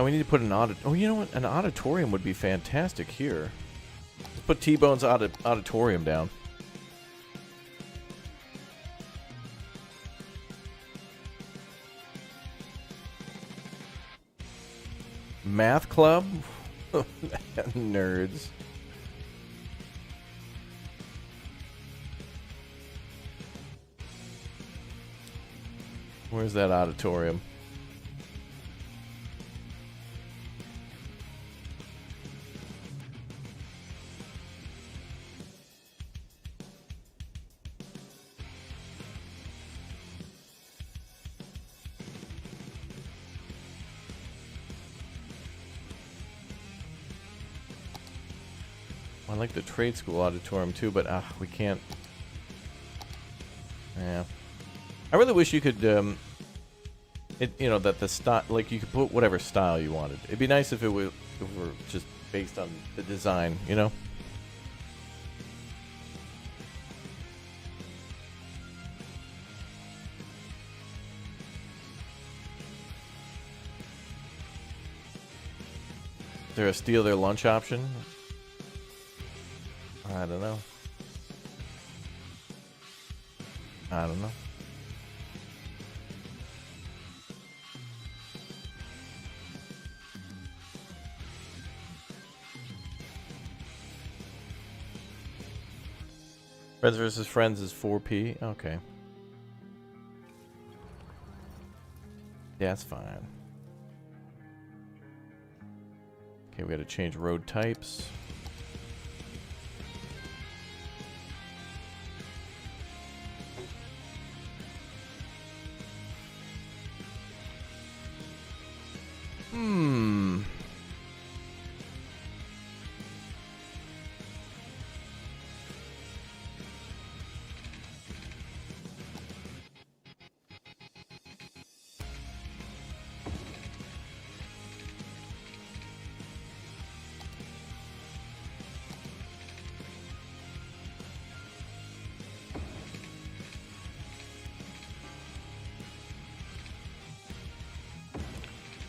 We need to put an Oh, you know what? An auditorium would be fantastic here. Let's put T-Bone's auditorium down. Math club? Nerds. Where's that auditorium? I like the trade school auditorium too, but we can't. Yeah, I really wish you could. You know that the style, like you could put whatever style you wanted. It'd be nice if it were just based on the design, you know. Is there a steal their lunch option? I don't know. I don't know. Friends versus Friends is 4p? Okay. Yeah, that's fine. Okay, we gotta change road types.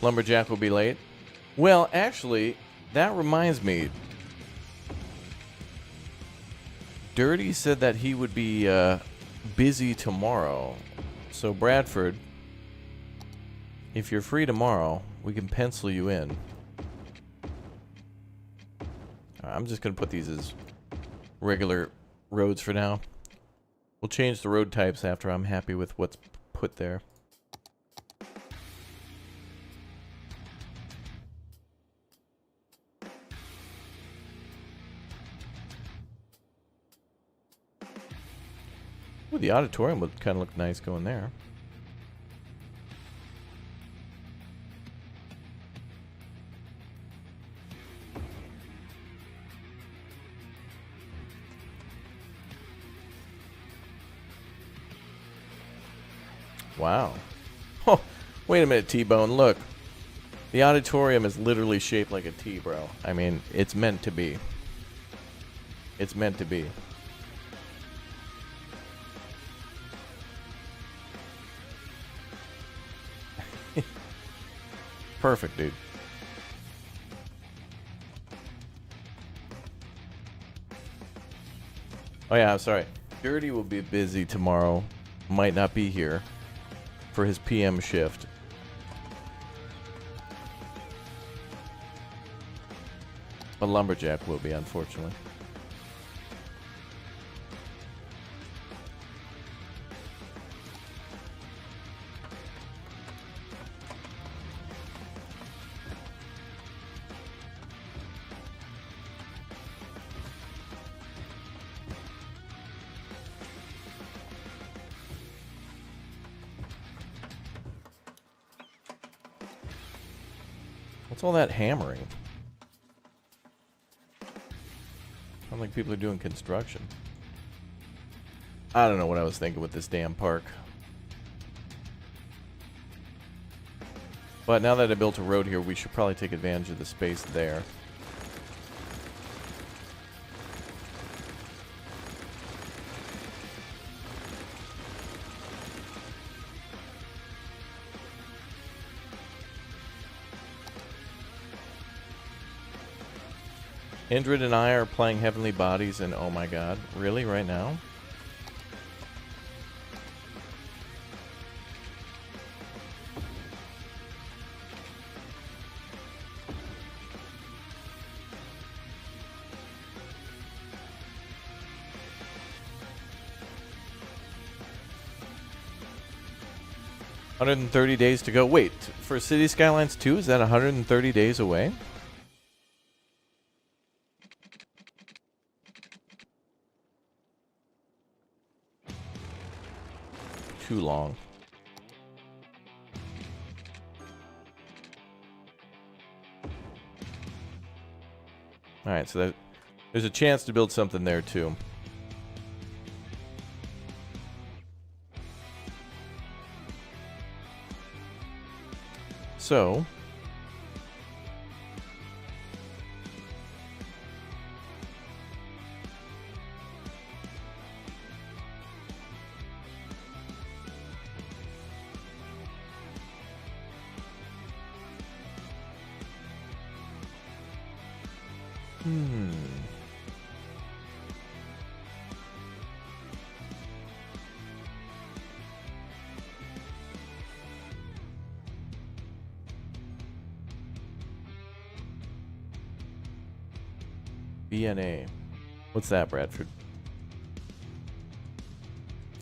Lumberjack will be late. Well, actually, that reminds me. Dirty said that he would be busy tomorrow. So, Bradford, if you're free tomorrow, we can pencil you in. I'm just going to put these as regular roads for now. We'll change the road types after I'm happy with what's put there. Ooh, the auditorium would kind of look nice going there. Wow. Oh, wait a minute, T-Bone. Look. The auditorium is literally shaped like a T, bro. I mean, it's meant to be. It's meant to be. Perfect, dude. Oh yeah, I'm sorry. Dirty will be busy tomorrow. Might not be here for his PM shift. But Lumberjack will be, unfortunately. What's all that hammering? Sounds like people are doing construction. I don't know what I was thinking with this damn park. But now that I built a road here, we should probably take advantage of the space there. Indrid and I are playing Heavenly Bodies, and oh my god, really, right now? $130 to go. Wait, for City Skylines 2, is that 130 days away? Too long. Alright, so there's a chance to build something there too. So BNA. What's that, Bradford?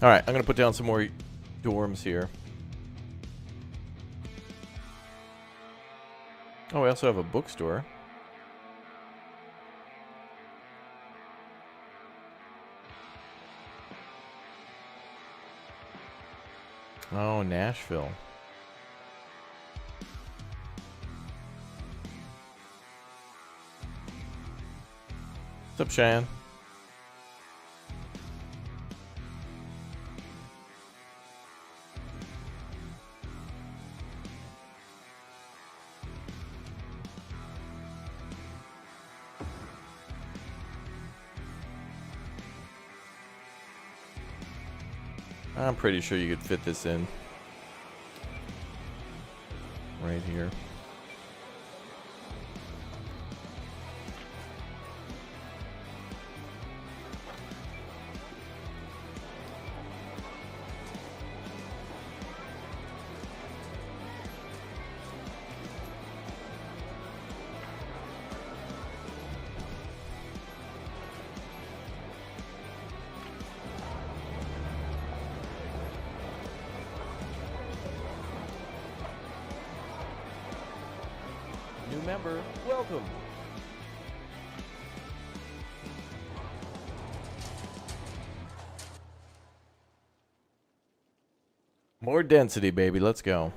Alright, I'm gonna put down some more dorms here. Oh, we also have a bookstore. Oh, Nashville. What's up, Cheyenne? I'm pretty sure you could fit this in. Right here. New member, welcome. More density, baby. Let's go.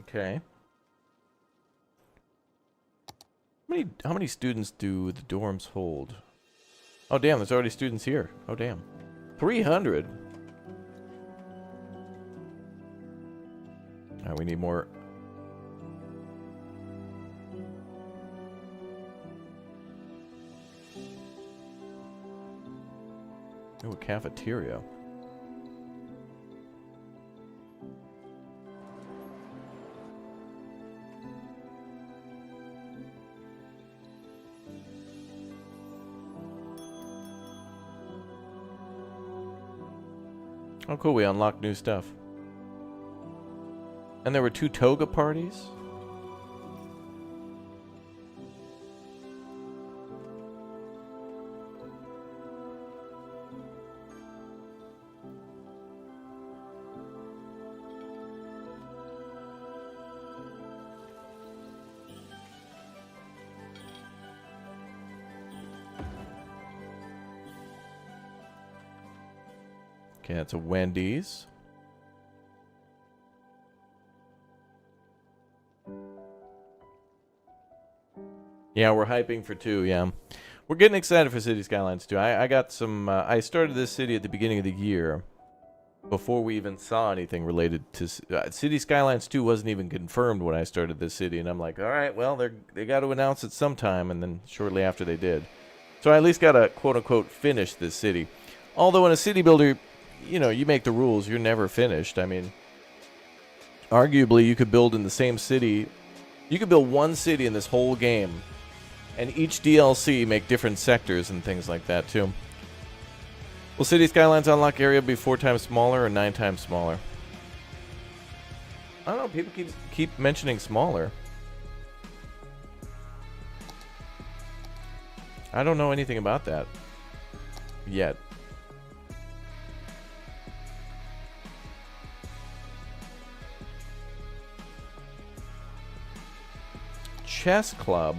Okay. How many students do the dorms hold? Oh, damn, there's already students here. Oh, damn. 300? Alright, we need more. Oh, a cafeteria. Oh, cool. We unlocked new stuff. And there were 2 toga parties? Okay, that's a Wendy's. Yeah, we're hyping for 2, yeah. We're getting excited for City Skylines 2. I got some... I started this city at the beginning of the year, before we even saw anything related to... City Skylines 2 wasn't even confirmed when I started this city, and I'm like, all right, well, they got to announce it sometime, and then shortly after they did. So I at least got to, quote-unquote, finish this city. Although in a city builder, you know, you make the rules, you're never finished. I mean, arguably, you could build in the same city... You could build one city in this whole game, and each DLC make different sectors and things like that, too. Will City Skylines unlock area be 4 times smaller or 9 times smaller? I don't know, people keep mentioning smaller. I don't know anything about that yet. Chess Club.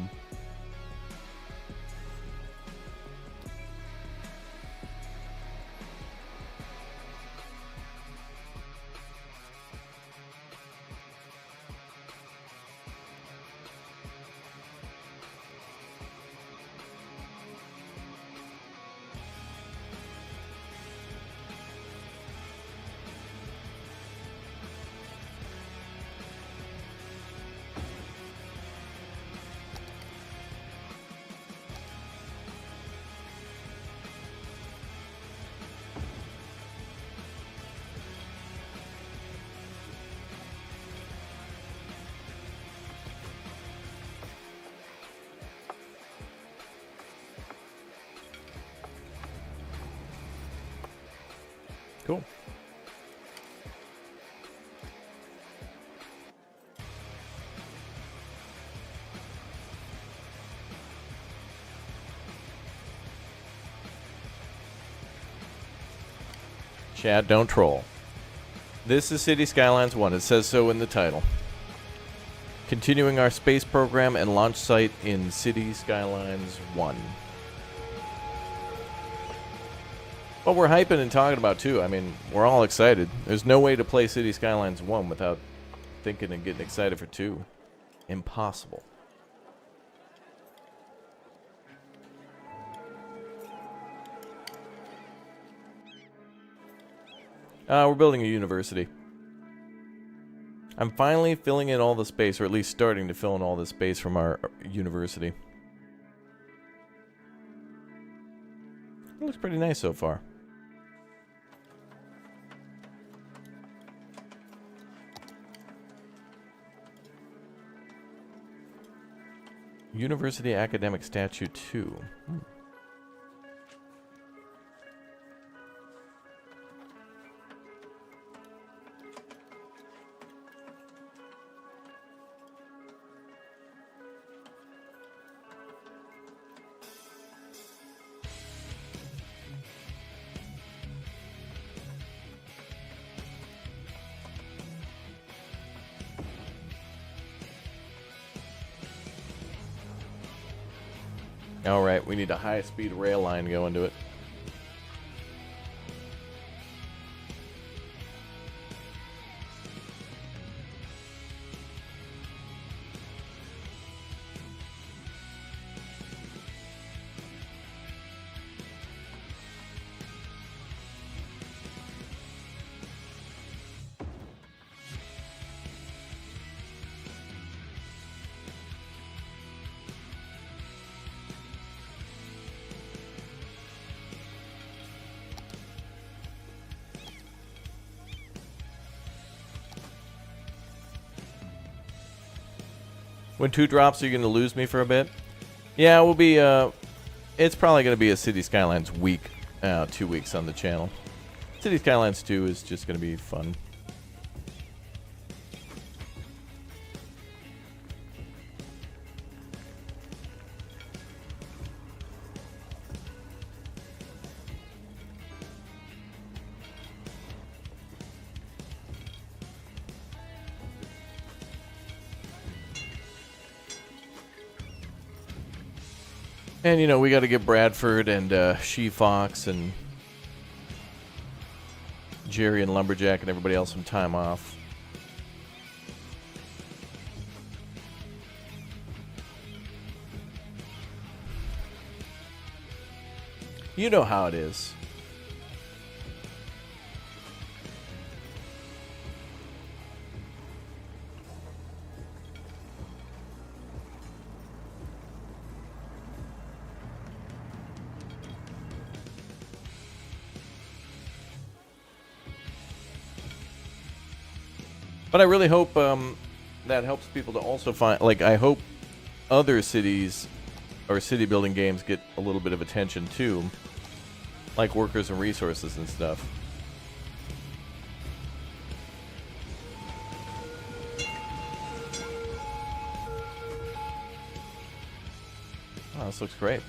Cool. Chad, don't troll. This is City Skylines 1. It says so in the title. Continuing our space program and launch site in City Skylines 1. Well, we're hyping and talking about, too. I mean, we're all excited. There's no way to play City Skylines 1 without thinking and getting excited for 2. Impossible. We're building a university. I'm finally filling in all the space, or at least starting to fill in all the space from our university. It looks pretty nice so far. University Academic Statue 2. Alright, we need a high-speed rail line going to it. When 2 drops, are you going to lose me for a bit? Yeah, we'll be, it's probably going to be a City Skylines week, 2 weeks on the channel. City Skylines 2 is just going to be fun. And, you know, we got to get Bradford and She-Fox and Jerry and Lumberjack and everybody else some time off. You know how it is. But I really hope that helps people to also find, like, I hope other cities or city building games get a little bit of attention too, like workers and resources and stuff. Oh, this looks great.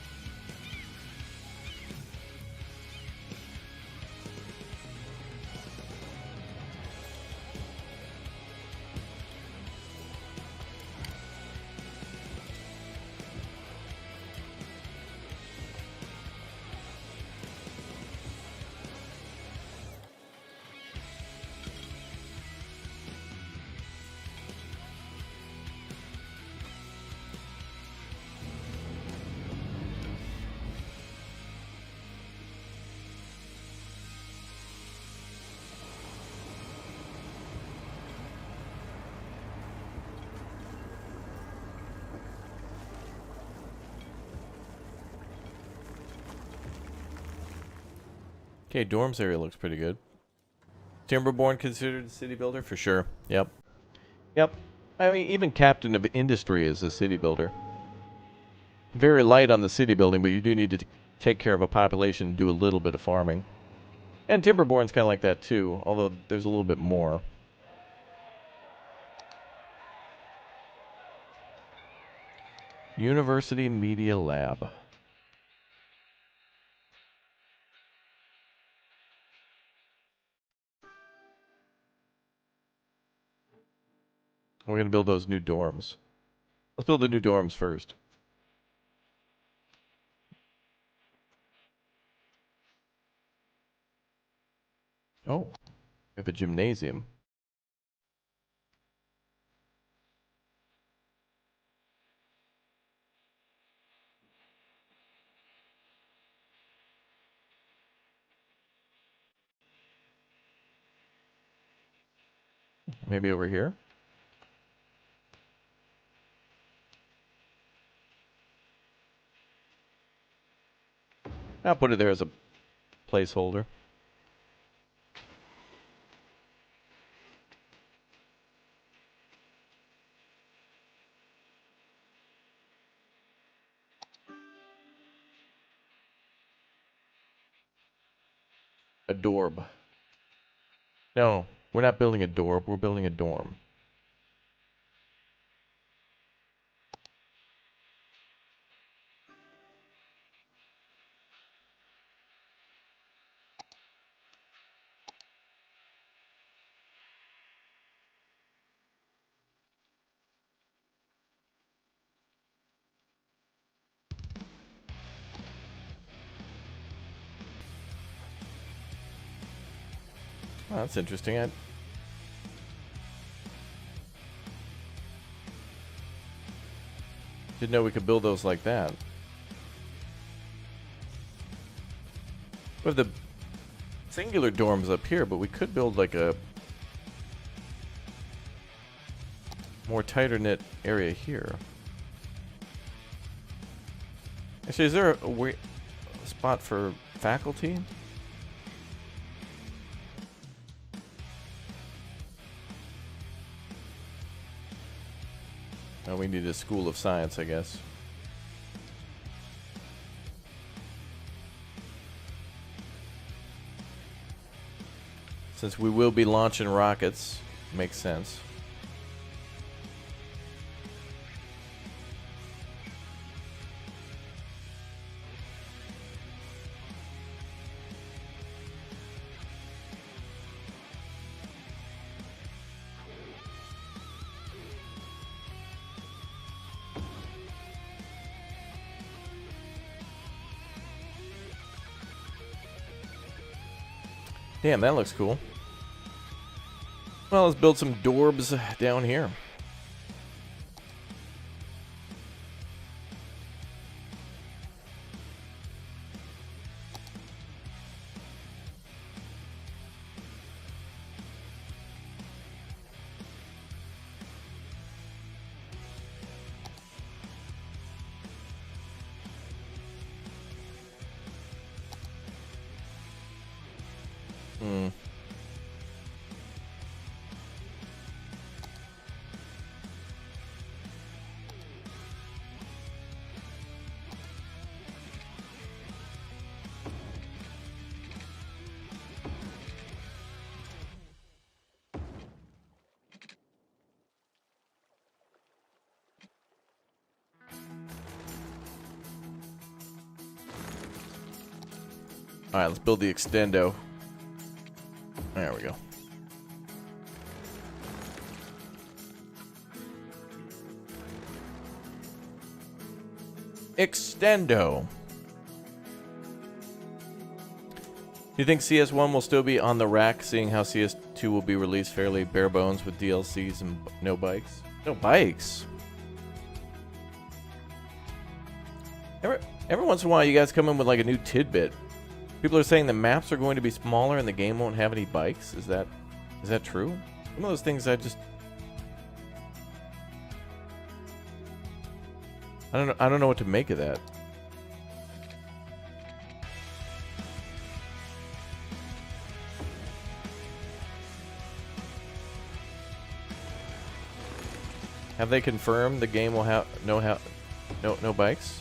Okay, dorms area looks pretty good. Timberborn considered a city builder? For sure. Yep. Yep. I mean, even Captain of Industry is a city builder. Very light on the city building, but you do need to take care of a population and do a little bit of farming. And Timberborn's kind of like that too, although there's a little bit more. University Media Lab. We're going to build those new dorms. Let's build the new dorms first. Oh, we have a gymnasium. Maybe over here? I'll put it there as a placeholder. A dorb. No, we're not building a dorb, we're building a dorm. Oh, that's interesting. I didn't know we could build those like that. We have the singular dorms up here, but we could build like a more tighter knit area here. Actually, is there a spot for faculty? Oh, we need a school of science, I guess. Since we will be launching rockets, makes sense. Damn, that looks cool. Well, let's build some dorbs down here. Hmm. All right, let's build the extendo. There we go. Extendo. Do you think CS1 will still be on the rack, seeing how CS2 will be released fairly bare bones with DLCs and no bikes? No bikes? Every once in a while, you guys come in with like a new tidbit. People are saying the maps are going to be smaller and the game won't have any bikes. Is that true? Some of those things I don't know what to make of that. Have they confirmed the game will have no bikes?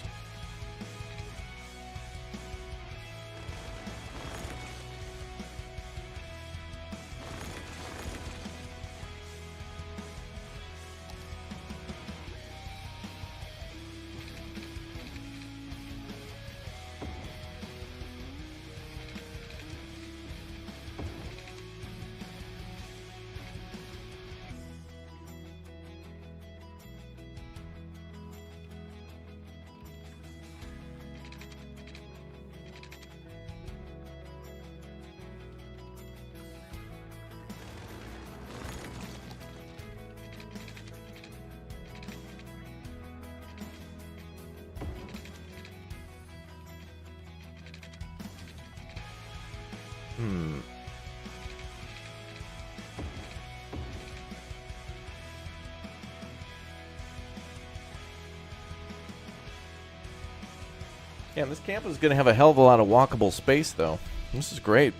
Yeah, this camp is going to have a hell of a lot of walkable space, though. This is great.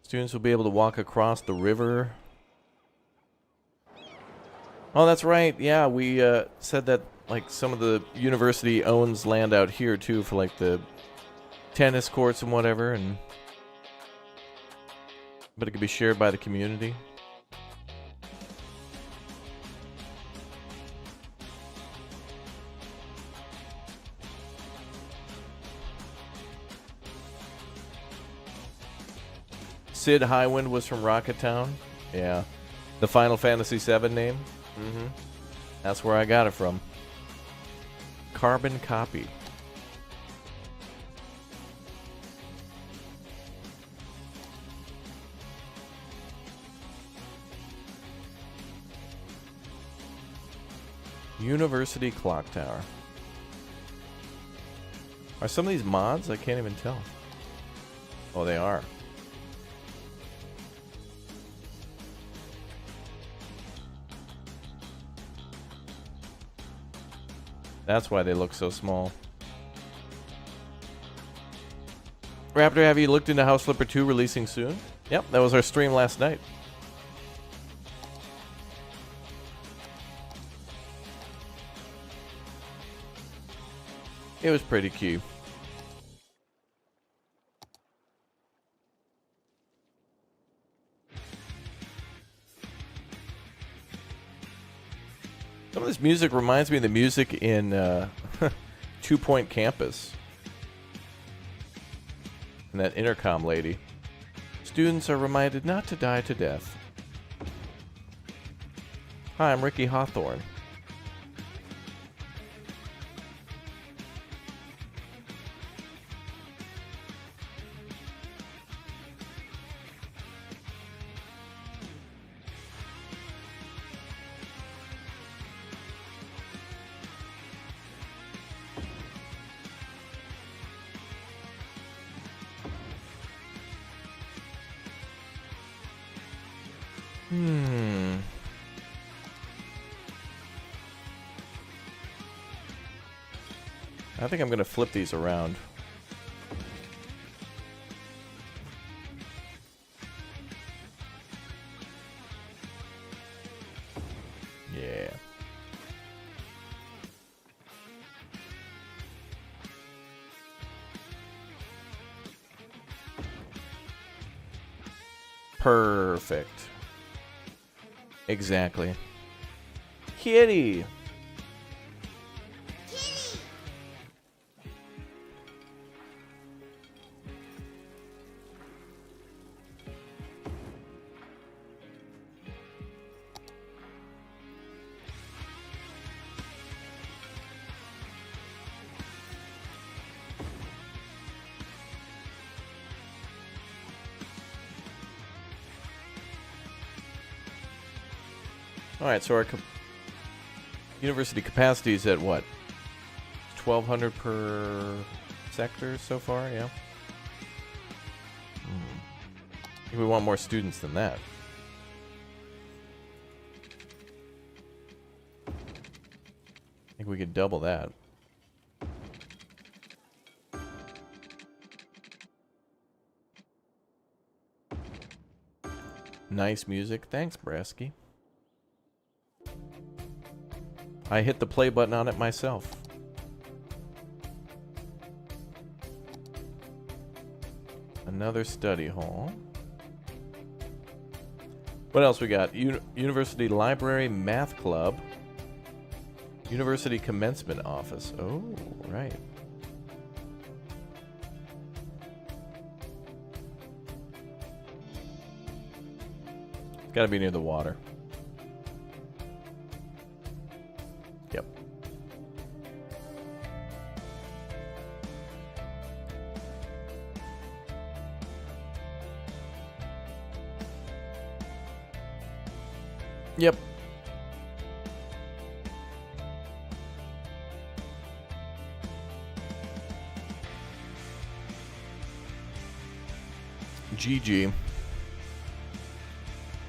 Students will be able to walk across the river. Oh, that's right. Yeah, we said that like some of the university owns land out here too for like the tennis courts and whatever, but it could be shared by the community. Sid Highwind was from Rocket Town. Yeah. The Final Fantasy VII name. Mm-hmm. That's where I got it from. Carbon copy. University Clock Tower. Are some of these mods? I can't even tell. Oh, they are. That's why they look so small. Raptor, have you looked into House Flipper 2 releasing soon? Yep, that was our stream last night. It was pretty cute. Some of this music reminds me of the music in 2 Point Campus. And that intercom lady. Students are reminded not to die to death. Hi, I'm Ricky Hawthorne. I think I'm going to flip these around. Perfect. Exactly. Kitty. All right, so our university capacity is at what? 1,200 per sector so far, yeah? I think we want more students than that. I think we could double that. Nice music. Thanks, Brasky. I hit the play button on it myself. Another study hall. What else we got? University Library Math Club. University Commencement Office. Oh, right. It's got to be near the water. Yep. Yep. GG.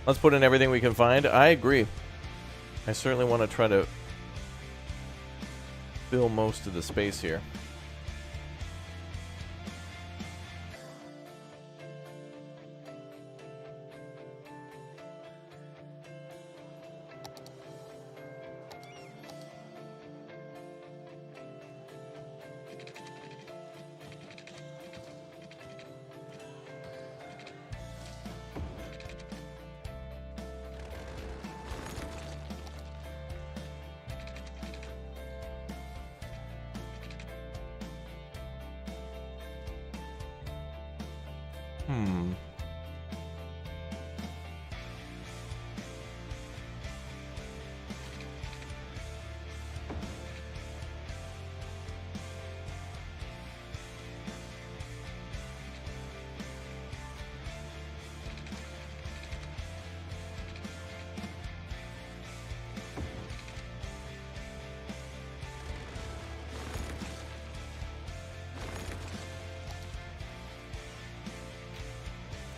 Let's put in everything we can find. I agree. I certainly want to try to fill most of the space here.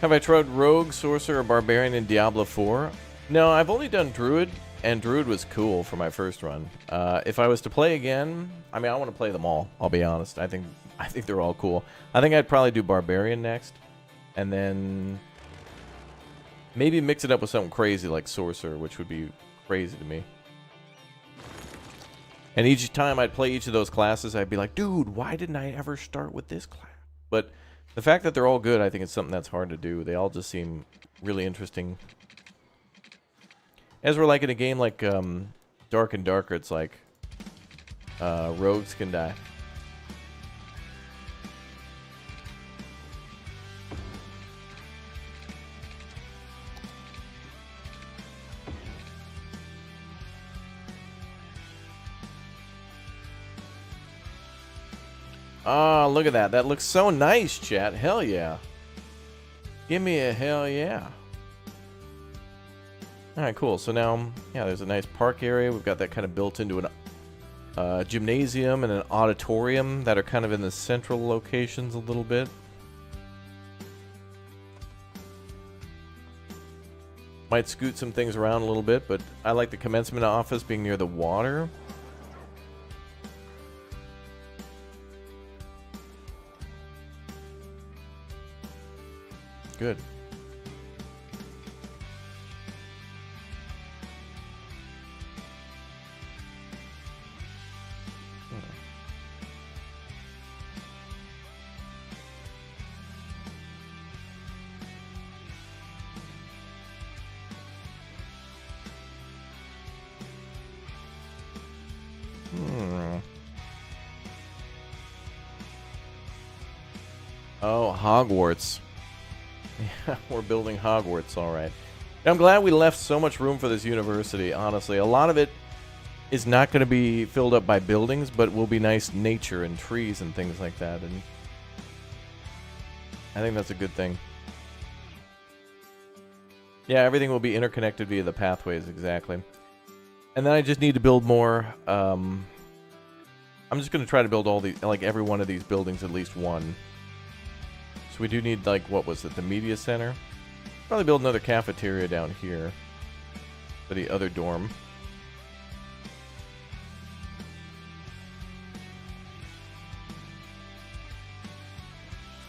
Have I tried Rogue, Sorcerer, or Barbarian in Diablo 4? No, I've only done Druid, and Druid was cool for my first run. If I was to play again, I mean, I want to play them all, I'll be honest. I think they're all cool. I think I'd probably do Barbarian next, and then maybe mix it up with something crazy like Sorcerer, which would be crazy to me. And each time I'd play each of those classes, I'd be like, dude, why didn't I ever start with this class? But the fact that they're all good, I think it's something that's hard to do. They all just seem really interesting. As we're like in a game like Dark and Darker, it's like rogues can die. Oh, look at that. That looks so nice, chat. Hell yeah. Give me a hell yeah. Alright, cool. So now, yeah, there's a nice park area. We've got that kind of built into an gymnasium and an auditorium that are kind of in the central locations a little bit. Might scoot some things around a little bit, but I like the commencement office being near the water. Good. Oh, Hogwarts. Yeah, we're building Hogwarts, all right. I'm glad we left so much room for this university, honestly. A lot of it is not going to be filled up by buildings, but will be nice nature and trees and things like that. And I think that's a good thing. Yeah, everything will be interconnected via the pathways, exactly. And then I just need to build more. I'm just going to try to build all the, like every one of these buildings, at least one. So we do need, like, what was it, the media center? Probably build another cafeteria down here for the other dorm.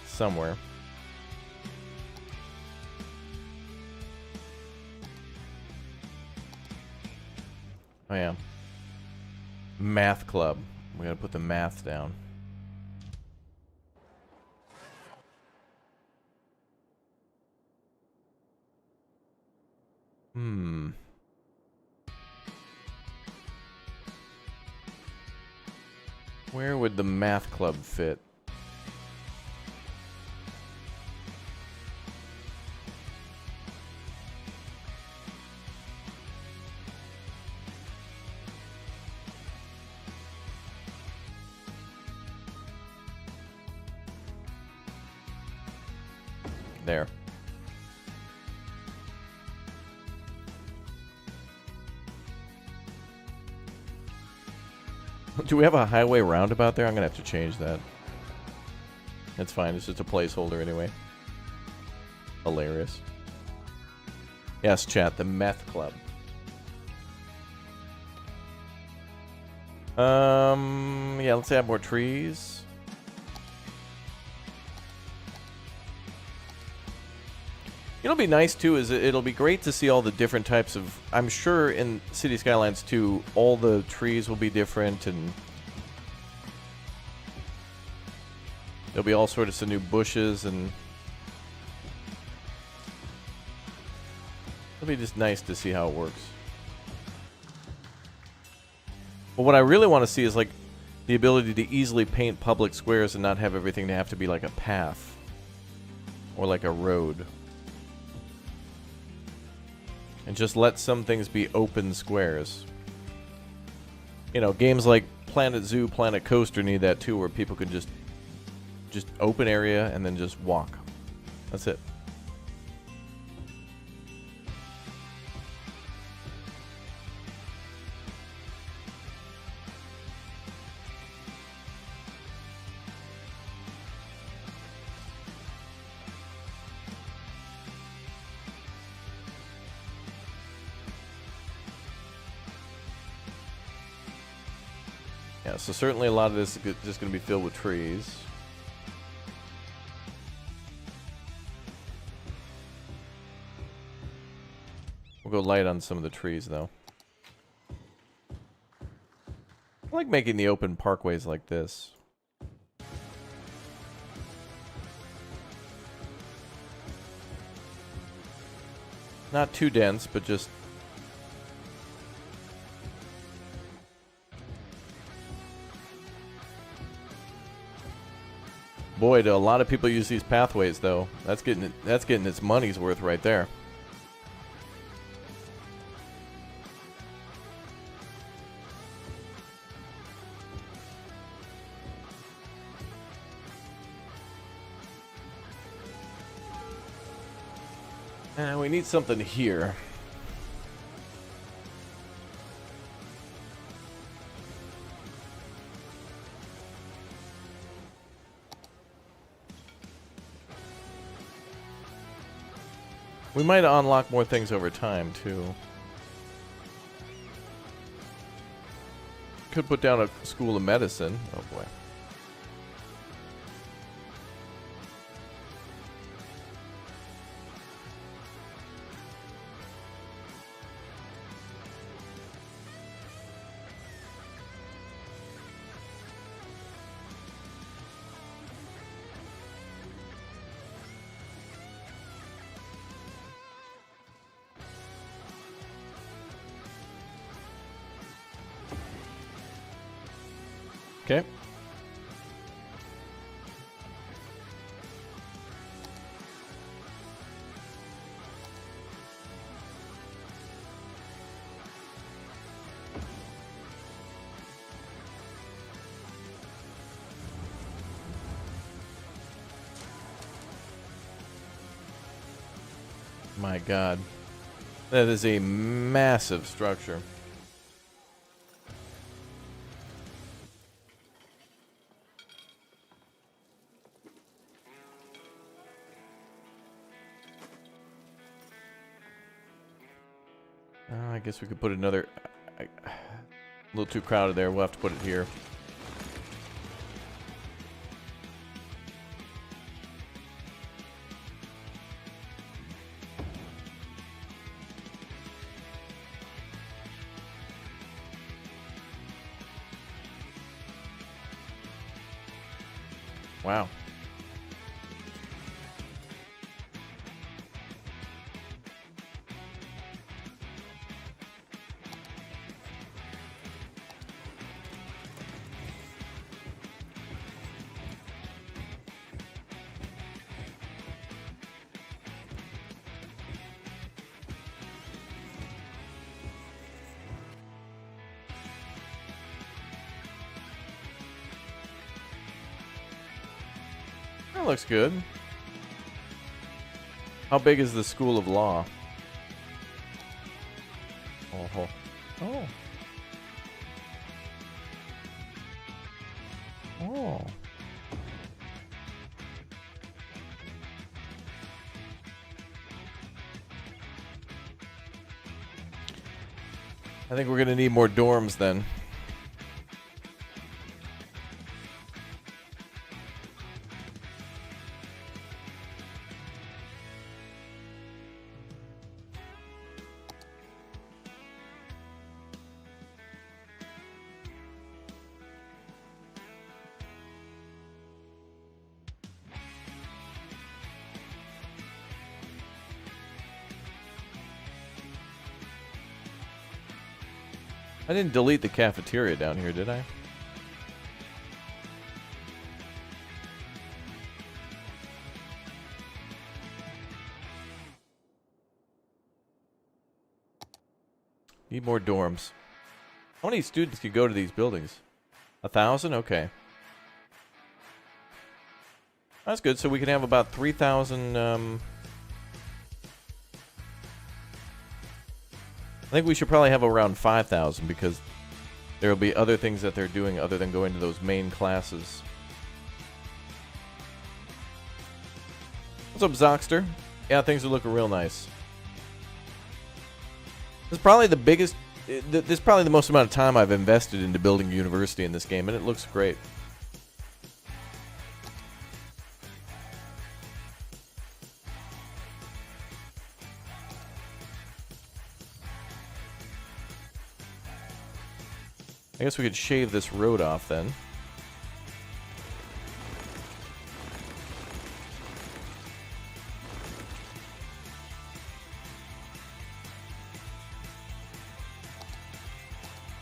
Somewhere. Oh, yeah. Math club. We gotta put the math down. Where would the math club fit? There. Do we have a highway roundabout there? I'm gonna have to change that. It's fine, it's just a placeholder anyway. Hilarious. Yes, chat, the meth club. Yeah, let's add more trees. It'll be nice too, is it'll be great to see all the different types of, I'm sure in City Skylines 2, all the trees will be different, and there'll be all sorts of new bushes, and it'll be just nice to see how it works. But what I really want to see is like the ability to easily paint public squares and not have everything to have to be like a path or like a road. And just let some things be open squares. You know, games like Planet Zoo, Planet Coaster need that too, where people can just open area and then just walk. That's it. Yeah, so certainly a lot of this is just going to be filled with trees. We'll go light on some of the trees, though. I like making the open parkways like this. Not too dense, but just... Boy, do a lot of people use these pathways, though. That's getting its money's worth right there. And we need something here. We might unlock more things over time, too. Could put down a school of medicine. Oh, boy. Okay. My God. That is a massive structure. I guess we could put another... a little too crowded there. We'll have to put it here. Wow. That looks good. How big is the School of Law? Oh. Oh. Oh. I think we're going to need more dorms then. I didn't delete the cafeteria down here, did I? Need more dorms. How many students could go to these buildings? 1,000? Okay. That's good. So we can have about 3,000... I think we should probably have around 5,000 because there will be other things that they're doing other than going to those main classes. What's up, Zoxter? Yeah, things are looking real nice. This is probably the biggest... This is probably the most amount of time I've invested into building a university in this game, and it looks great. I guess we could shave this road off then.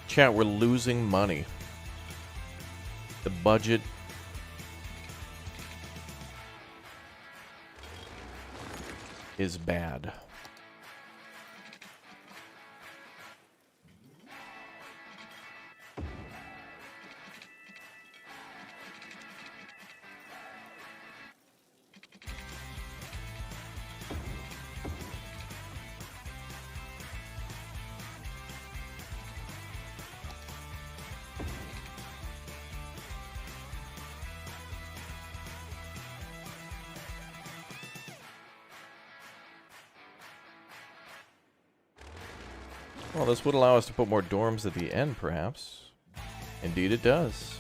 Chat, we're losing money. The budget is bad. Well, this would allow us to put more dorms at the end, perhaps. Indeed it does.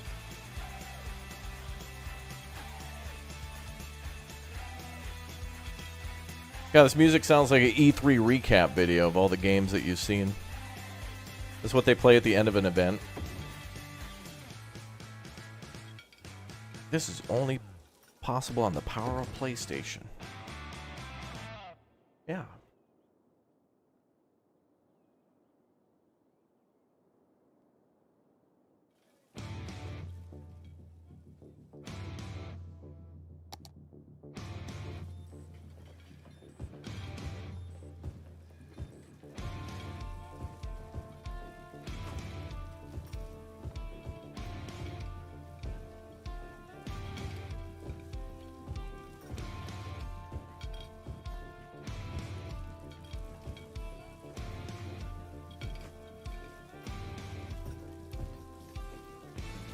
Yeah, this music sounds like an E3 recap video of all the games that you've seen. This is what they play at the end of an event. This is only possible on the power of PlayStation. Yeah.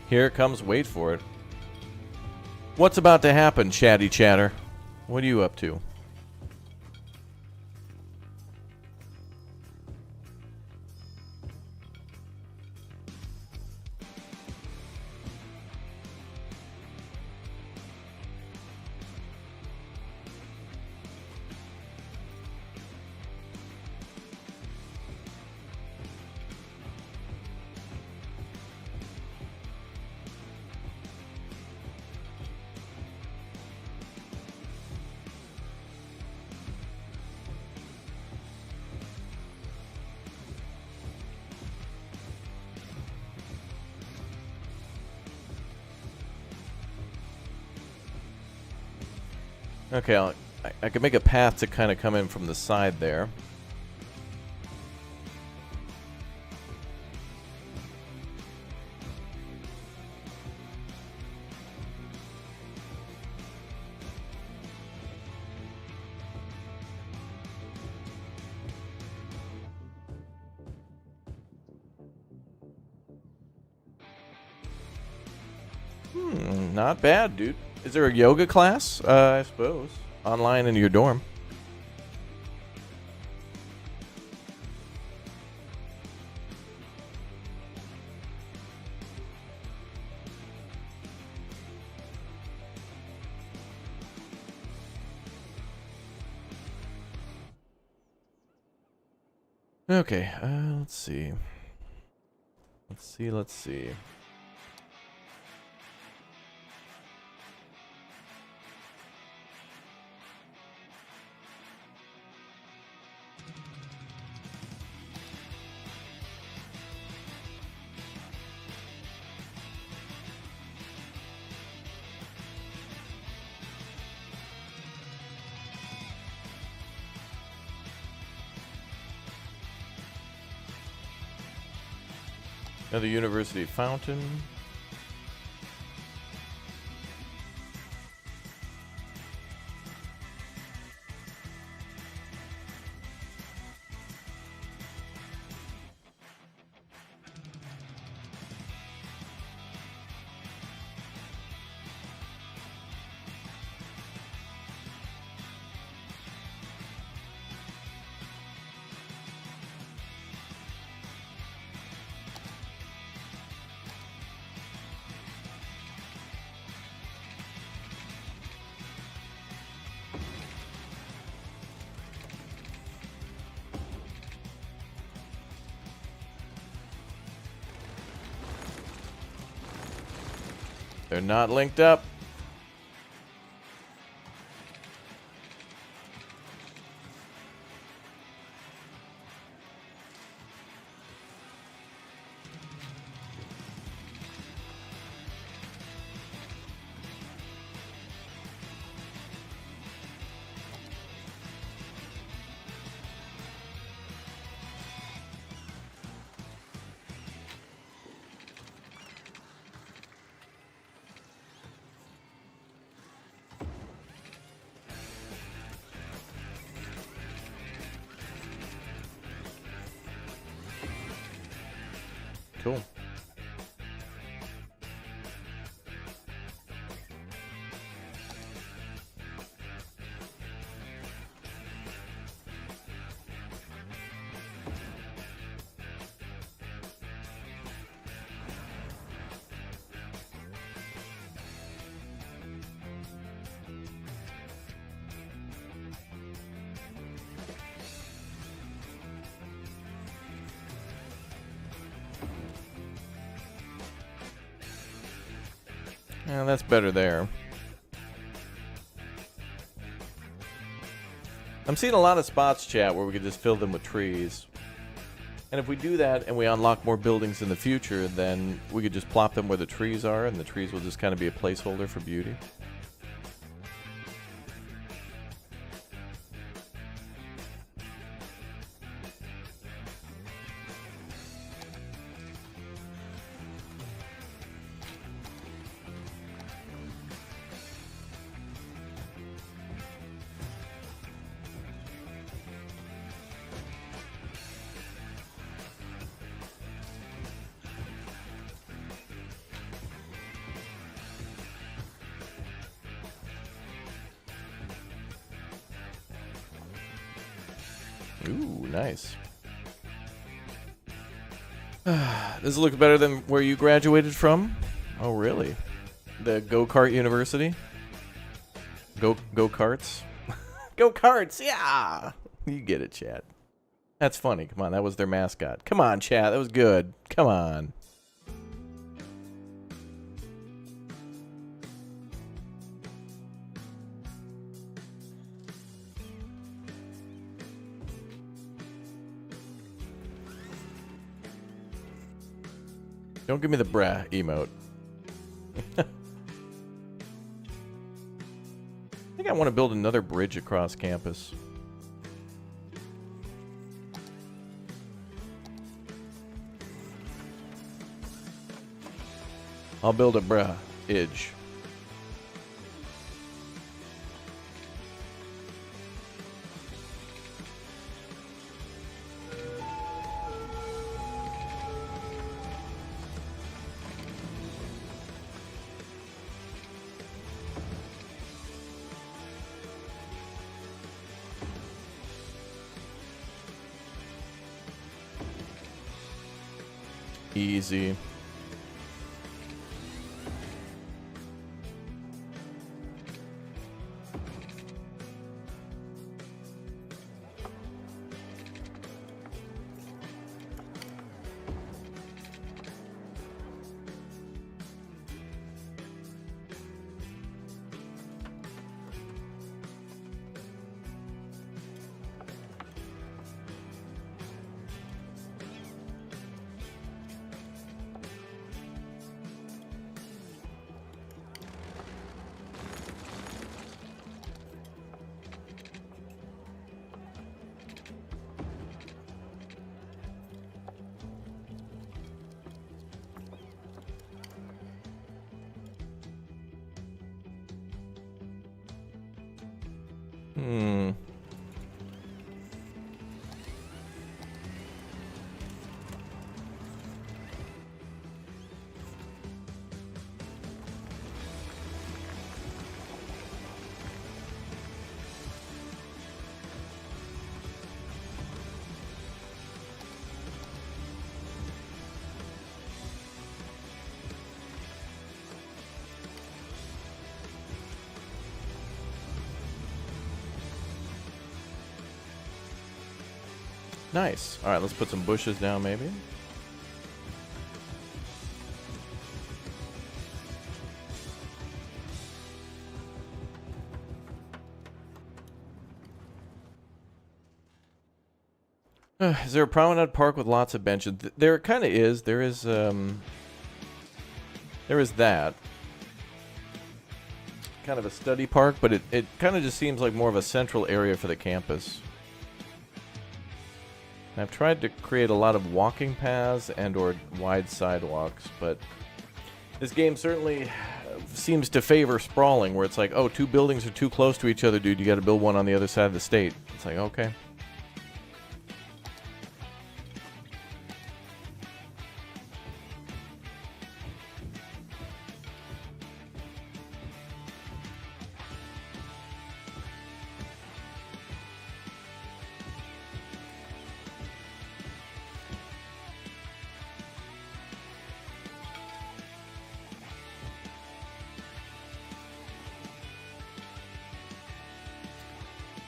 Here it comes. Wait for it. What's about to happen, chatty chatter? What are you up to? Okay, I could make a path to kind of come in from the side there. Not bad, dude. Is there a yoga class? I suppose. Online in your dorm. Okay, let's see. Let's see. Another university fountain. They're not linked up. Cool. Yeah, that's better there. I'm seeing a lot of spots, chat, where we could just fill them with trees. And if we do that and we unlock more buildings in the future, then we could just plop them where the trees are, and the trees will just kind of be a placeholder for beauty. Ooh, nice. This looks better than where you graduated from? Oh, really? The Go-Kart University? Go-karts? Go-karts, yeah! You get it, Chad. That's funny. Come on, that was their mascot. Come on, Chad, that was good. Come on. Don't give me the brah emote. I think I want to build another bridge across campus. I'll build a bridge. Easy. Nice. All right, let's put some bushes down, maybe. Is there a promenade park with lots of benches? There kind of is. There is that. Kind of a study park, but it kind of just seems like more of a central area for the campus. I've tried to create a lot of walking paths and or wide sidewalks, but this game certainly seems to favor sprawling, where it's like, oh, two buildings are too close to each other, dude. You got to build one on the other side of the state. It's like, okay.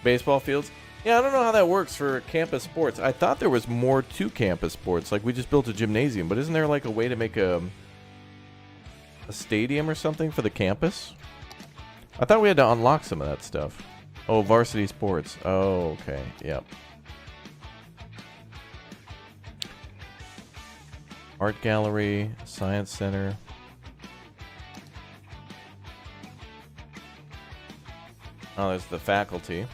Baseball fields? Yeah, I don't know how that works for campus sports. I thought there was more to campus sports. Like, we just built a gymnasium, but isn't there like a way to make a stadium or something for the campus? I thought we had to unlock some of that stuff. Oh, varsity sports. Oh, okay. Yep. Art gallery, science center. Oh, there's the faculty.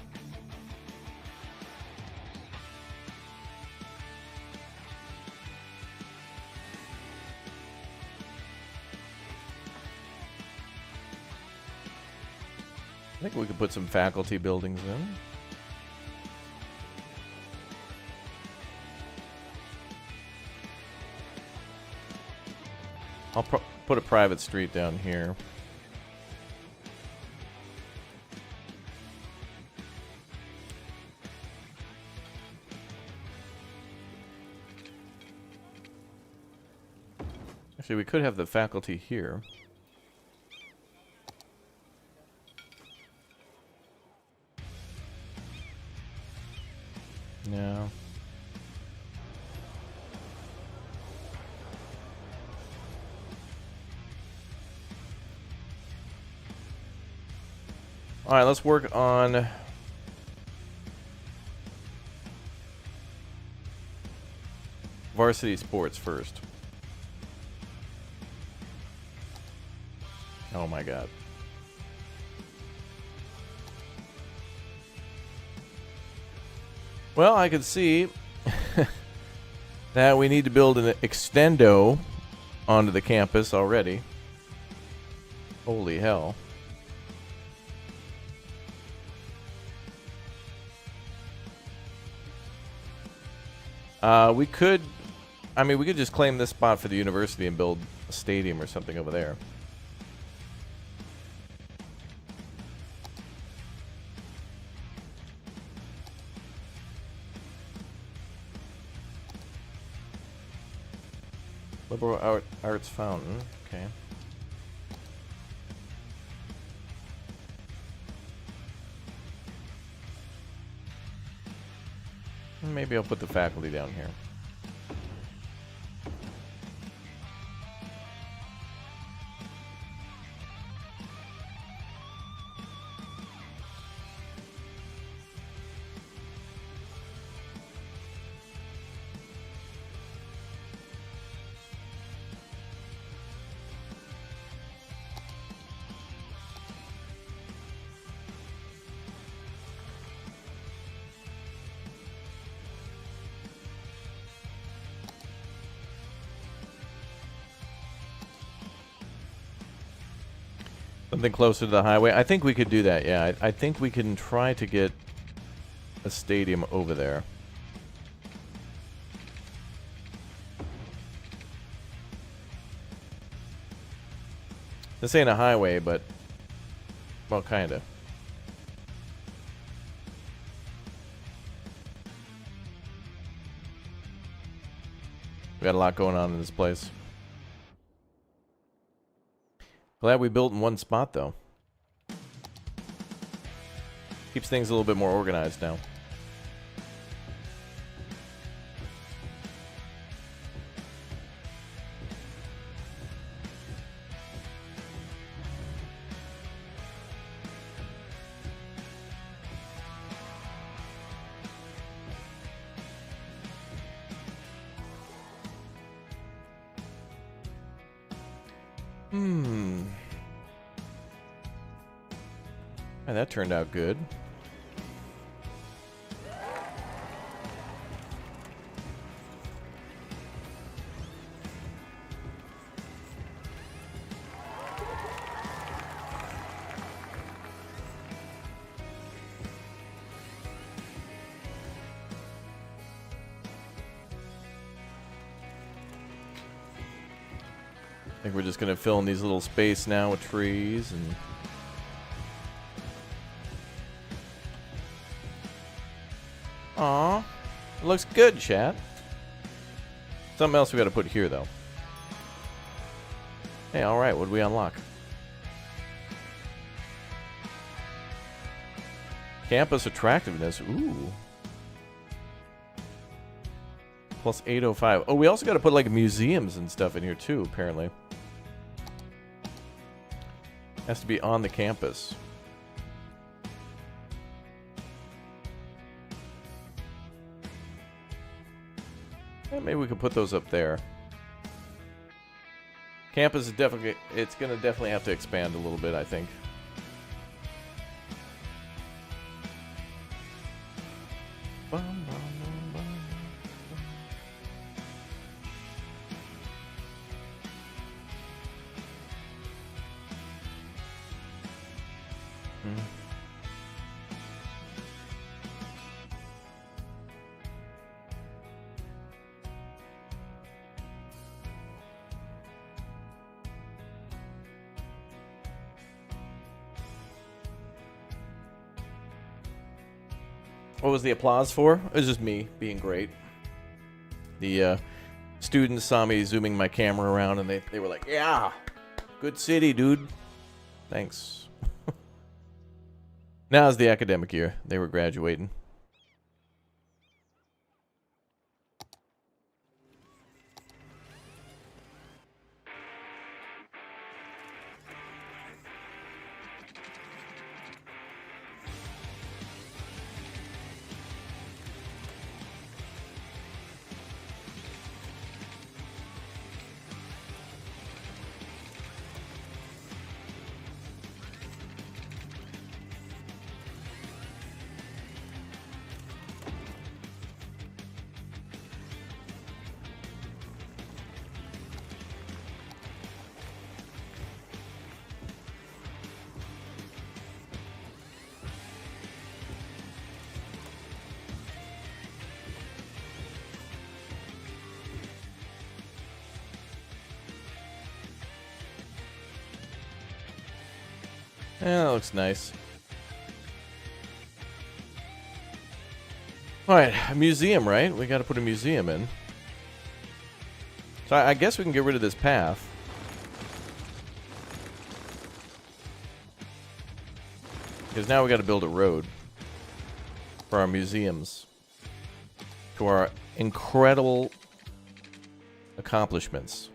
I think we could put some faculty buildings in. I'll put a private street down here. Actually, we could have the faculty here. No. All right, let's work on varsity sports first. Oh my god. Well, I can see that we need to build an extendo onto the campus already. Holy hell. We could just claim this spot for the university and build a stadium or something over there. Liberal Arts Fountain, okay. Maybe I'll put the faculty down here. Something closer to the highway. I think we could do that, yeah. I think we can try to get a stadium over there. This ain't a highway, but... well, kinda. We got a lot going on in this place. Glad we built in one spot, though. Keeps things a little bit more organized now. And that turned out good. I think we're just going to fill in these little space now with trees and... Aw, it looks good, chat. Something else we got to put here, though. Hey, all right, what did we unlock? Campus attractiveness. Ooh. Plus 805. Oh, we also got to put like museums and stuff in here too, apparently. Has to be on the campus. Yeah, maybe we could put those up there. Campus is definitely, it's going to definitely have to expand a little bit, I think. What was the applause for? It was just me being great. The students saw me zooming my camera around, and they were like, yeah, good city, dude. Thanks. Now is the academic year. They were graduating. Yeah, that looks nice. Alright, a museum, right? We gotta put a museum in. So I guess we can get rid of this path. Because now we gotta build a road for our museums. To our incredible accomplishments.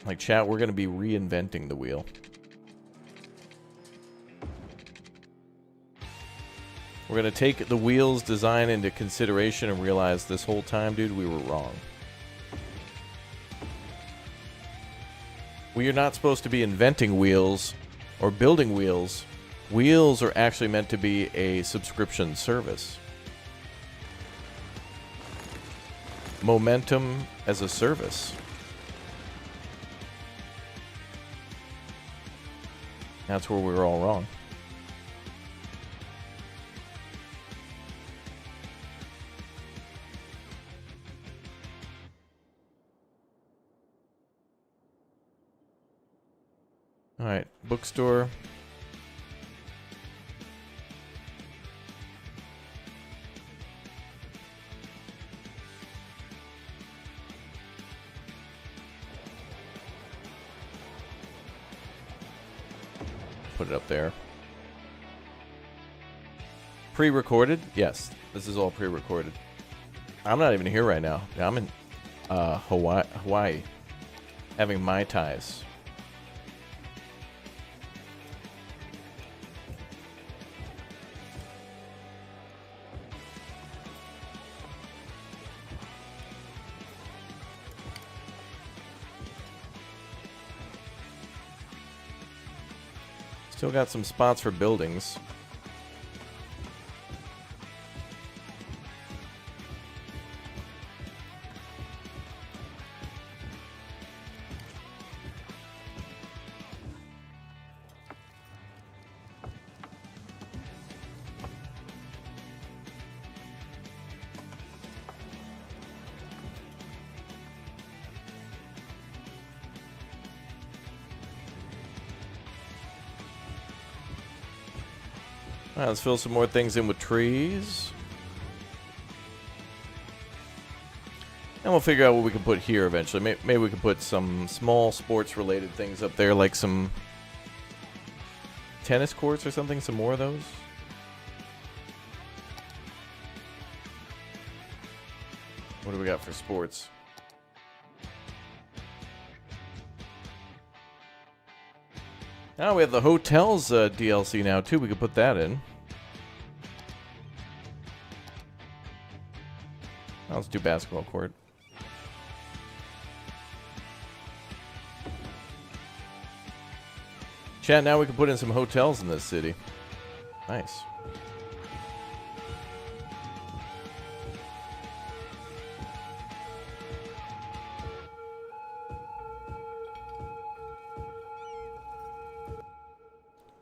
Like, chat, we're gonna be reinventing the wheel. We're gonna take the wheel's design into consideration and realize this whole time, dude, we were wrong. We are not supposed to be inventing wheels or building wheels. Wheels are actually meant to be a subscription service. Momentum as a service. That's where we were all wrong. Alright, bookstore. Put it up there. Pre-recorded? Yes, this is all pre-recorded. I'm not even here right now. I'm in Hawaii, having Mai Tais. Still got some spots for buildings. All right, let's fill some more things in with trees. And we'll figure out what we can put here eventually. Maybe we can put some small sports-related things up there, like some tennis courts or something, some more of those. What do we got for sports? Oh, we have the hotels DLC now, too. We could put that in. Oh, let's do basketball court. Chat, now we can put in some hotels in this city. Nice.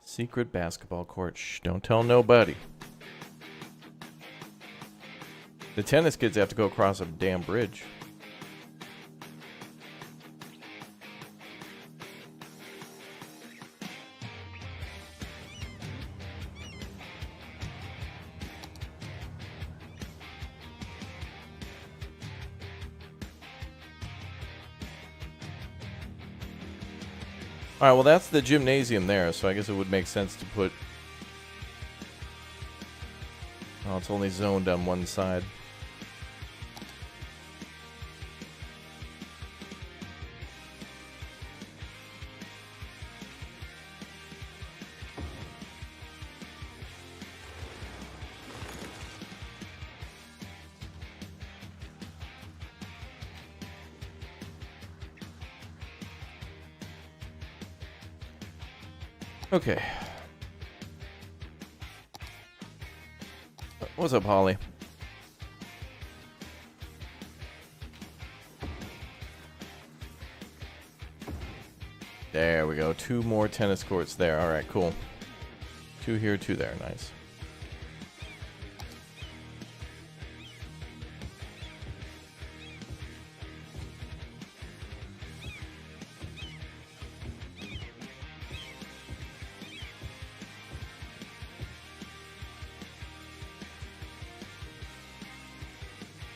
Secret basketball court. Shh, don't tell nobody. The tennis kids have to go across a damn bridge. All right, well, that's the gymnasium there, so I guess it would make sense to put... Oh, it's only zoned on one side. Okay. What's up, Holly? There we go. 2 more tennis courts there. All right, cool. 2 here, 2 there. Nice.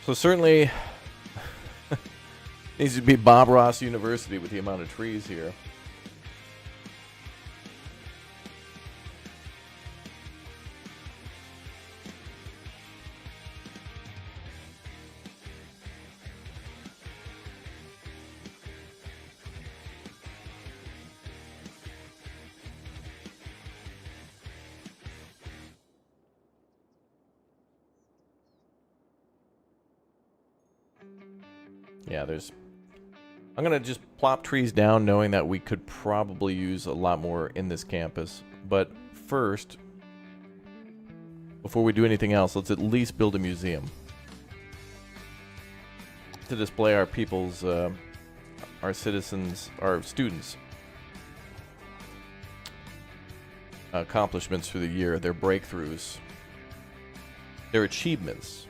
So certainly needs to be Bob Ross University with the amount of trees here. Yeah, I'm going to just plop trees down knowing that we could probably use a lot more in this campus. But first, before we do anything else, let's at least build a museum. To display our people's, our citizens, our students' accomplishments for the year, their breakthroughs, their achievements.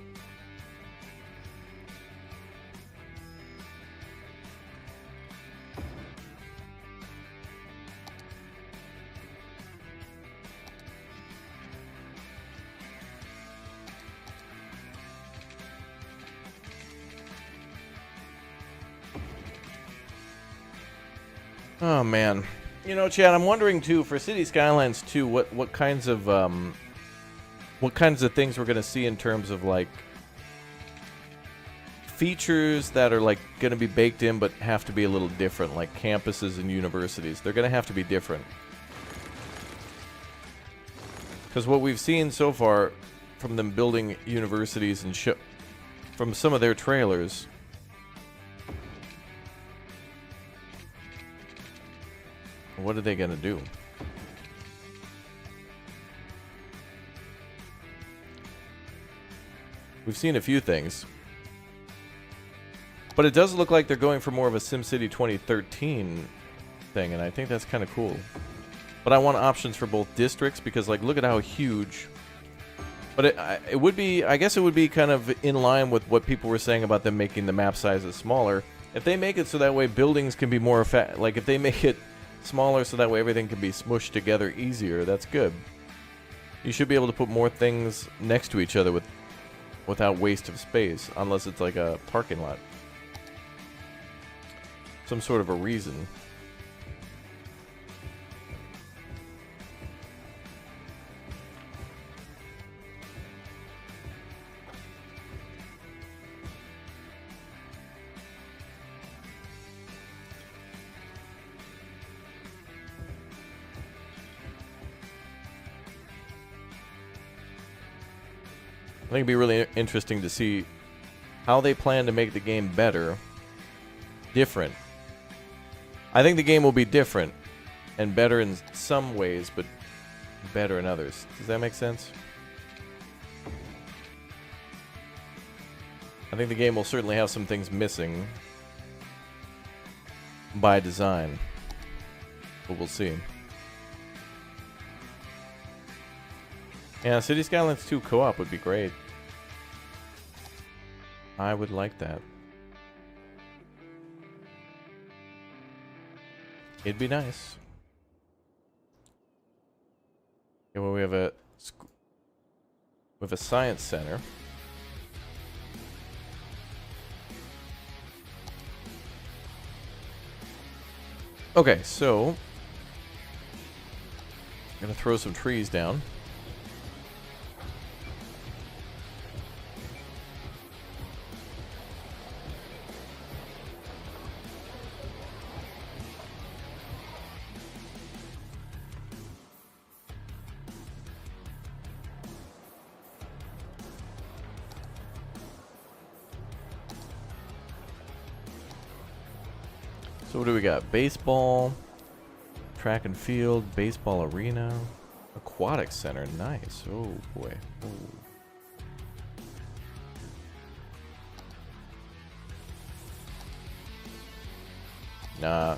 Oh man, you know, Chad, I'm wondering too for City Skylines 2, what kinds of things we're gonna see in terms of like features that are like gonna be baked in but have to be a little different, like campuses and universities. They're gonna have to be different because what we've seen so far from them building universities and from some of their trailers. What are they going to do? We've seen a few things. But it does look like they're going for more of a SimCity 2013 thing, and I think that's kind of cool. But I want options for both districts because, like, look at how huge. But it would be, I guess it would be kind of in line with what people were saying about them making the map sizes smaller. If they make it so that way buildings can be more, like if they make it smaller so that way everything can be smushed together easier, that's good. You should be able to put more things next to each other without waste of space, unless it's like a parking lot. Some sort of a reason. I think it'd be really interesting to see how they plan to make the game better, different. I think the game will be different and better in some ways, but better in others. Does that make sense? I think the game will certainly have some things missing by design, but we'll see. Yeah, City Skylines 2 co-op would be great. I would like that. It'd be nice. Okay, well, we have a science center. Okay, so Gonna throw some trees down. So what do we got? Baseball, track and field, baseball arena, aquatic center. Nice. Oh boy. Oh. Nah,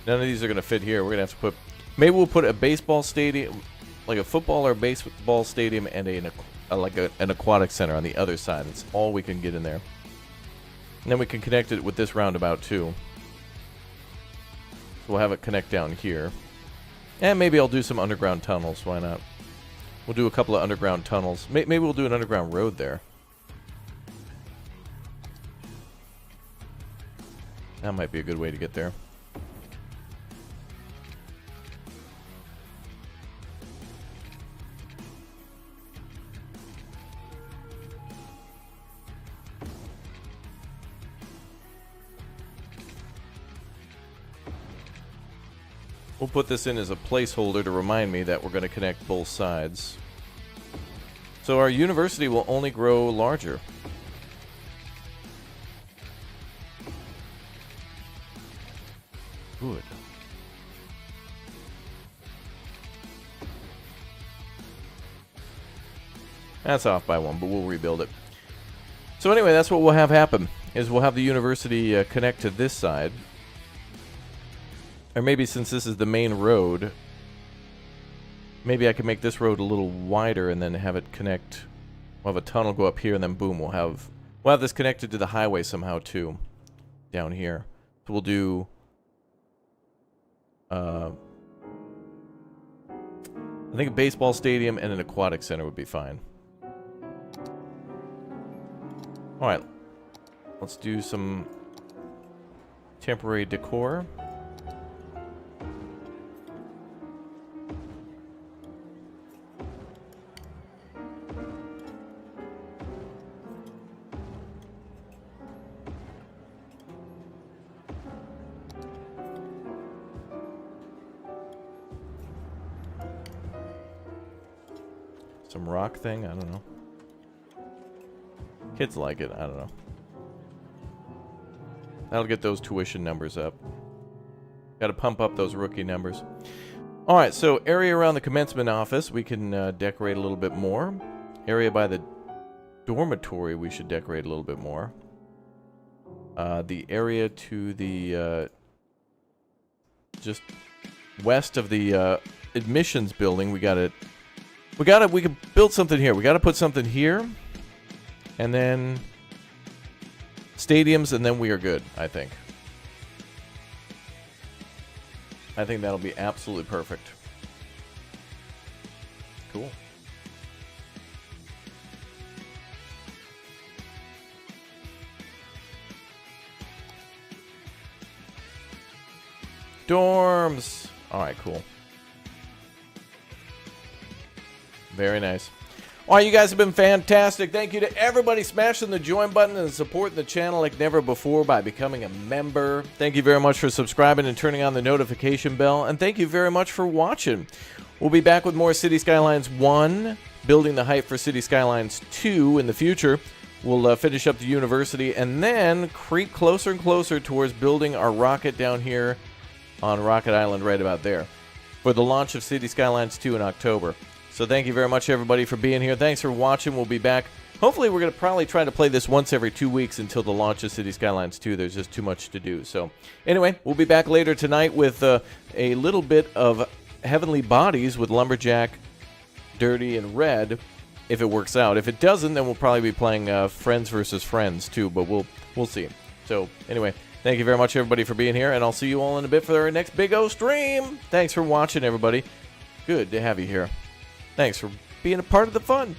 none of these are gonna fit here. We're gonna have to put. Maybe we'll put a baseball stadium, like a football or baseball stadium, and an aquatic center on the other side. That's all we can get in there. And then we can connect it with this roundabout too. We'll have it connect down here. And maybe I'll do some underground tunnels. Why not? We'll do a couple of underground tunnels. Maybe we'll do an underground road there. That might be a good way to get there. We'll put this in as a placeholder to remind me that we're going to connect both sides. So our university will only grow larger. Good. That's off by one, but we'll rebuild it. So anyway, that's what we'll have happen, is we'll have the university connect to this side. Or maybe since this is the main road, maybe I can make this road a little wider and then have it connect. We'll have a tunnel go up here and then boom, we'll have this connected to the highway somehow too, down here. So we'll do I think a baseball stadium and an aquatic center would be fine. Alright, let's do some temporary decor. Some rock thing, I don't know. Kids like it, I don't know. That'll get those tuition numbers up. Gotta pump up those rookie numbers. Alright, so area around the commencement office, we can decorate a little bit more. Area by the dormitory, we should decorate a little bit more. The area to the just west of the admissions building, we can build something here. We gotta put something here, and then stadiums, and then we are good, I think. I think that'll be absolutely perfect. Cool. Dorms. All right, cool. Very nice. All right, you guys have been fantastic. Thank you to everybody smashing the join button and supporting the channel like never before by becoming a member. Thank you very much for subscribing and turning on the notification bell. And thank you very much for watching. We'll be back with more City Skylines 1, building the hype for City Skylines 2 in the future. We'll finish up the university and then creep closer and closer towards building our rocket down here on Rocket Island right about there for the launch of City Skylines 2 in October. So thank you very much, everybody, for being here. Thanks for watching. We'll be back. Hopefully, we're going to probably try to play this once every 2 weeks until the launch of City Skylines 2. There's just too much to do. So anyway, we'll be back later tonight with a little bit of Heavenly Bodies with Lumberjack, Dirty, and Red, if it works out. If it doesn't, then we'll probably be playing Friends versus Friends, too. But we'll see. So anyway, thank you very much, everybody, for being here. And I'll see you all in a bit for our next Big O stream. Thanks for watching, everybody. Good to have you here. Thanks for being a part of the fun.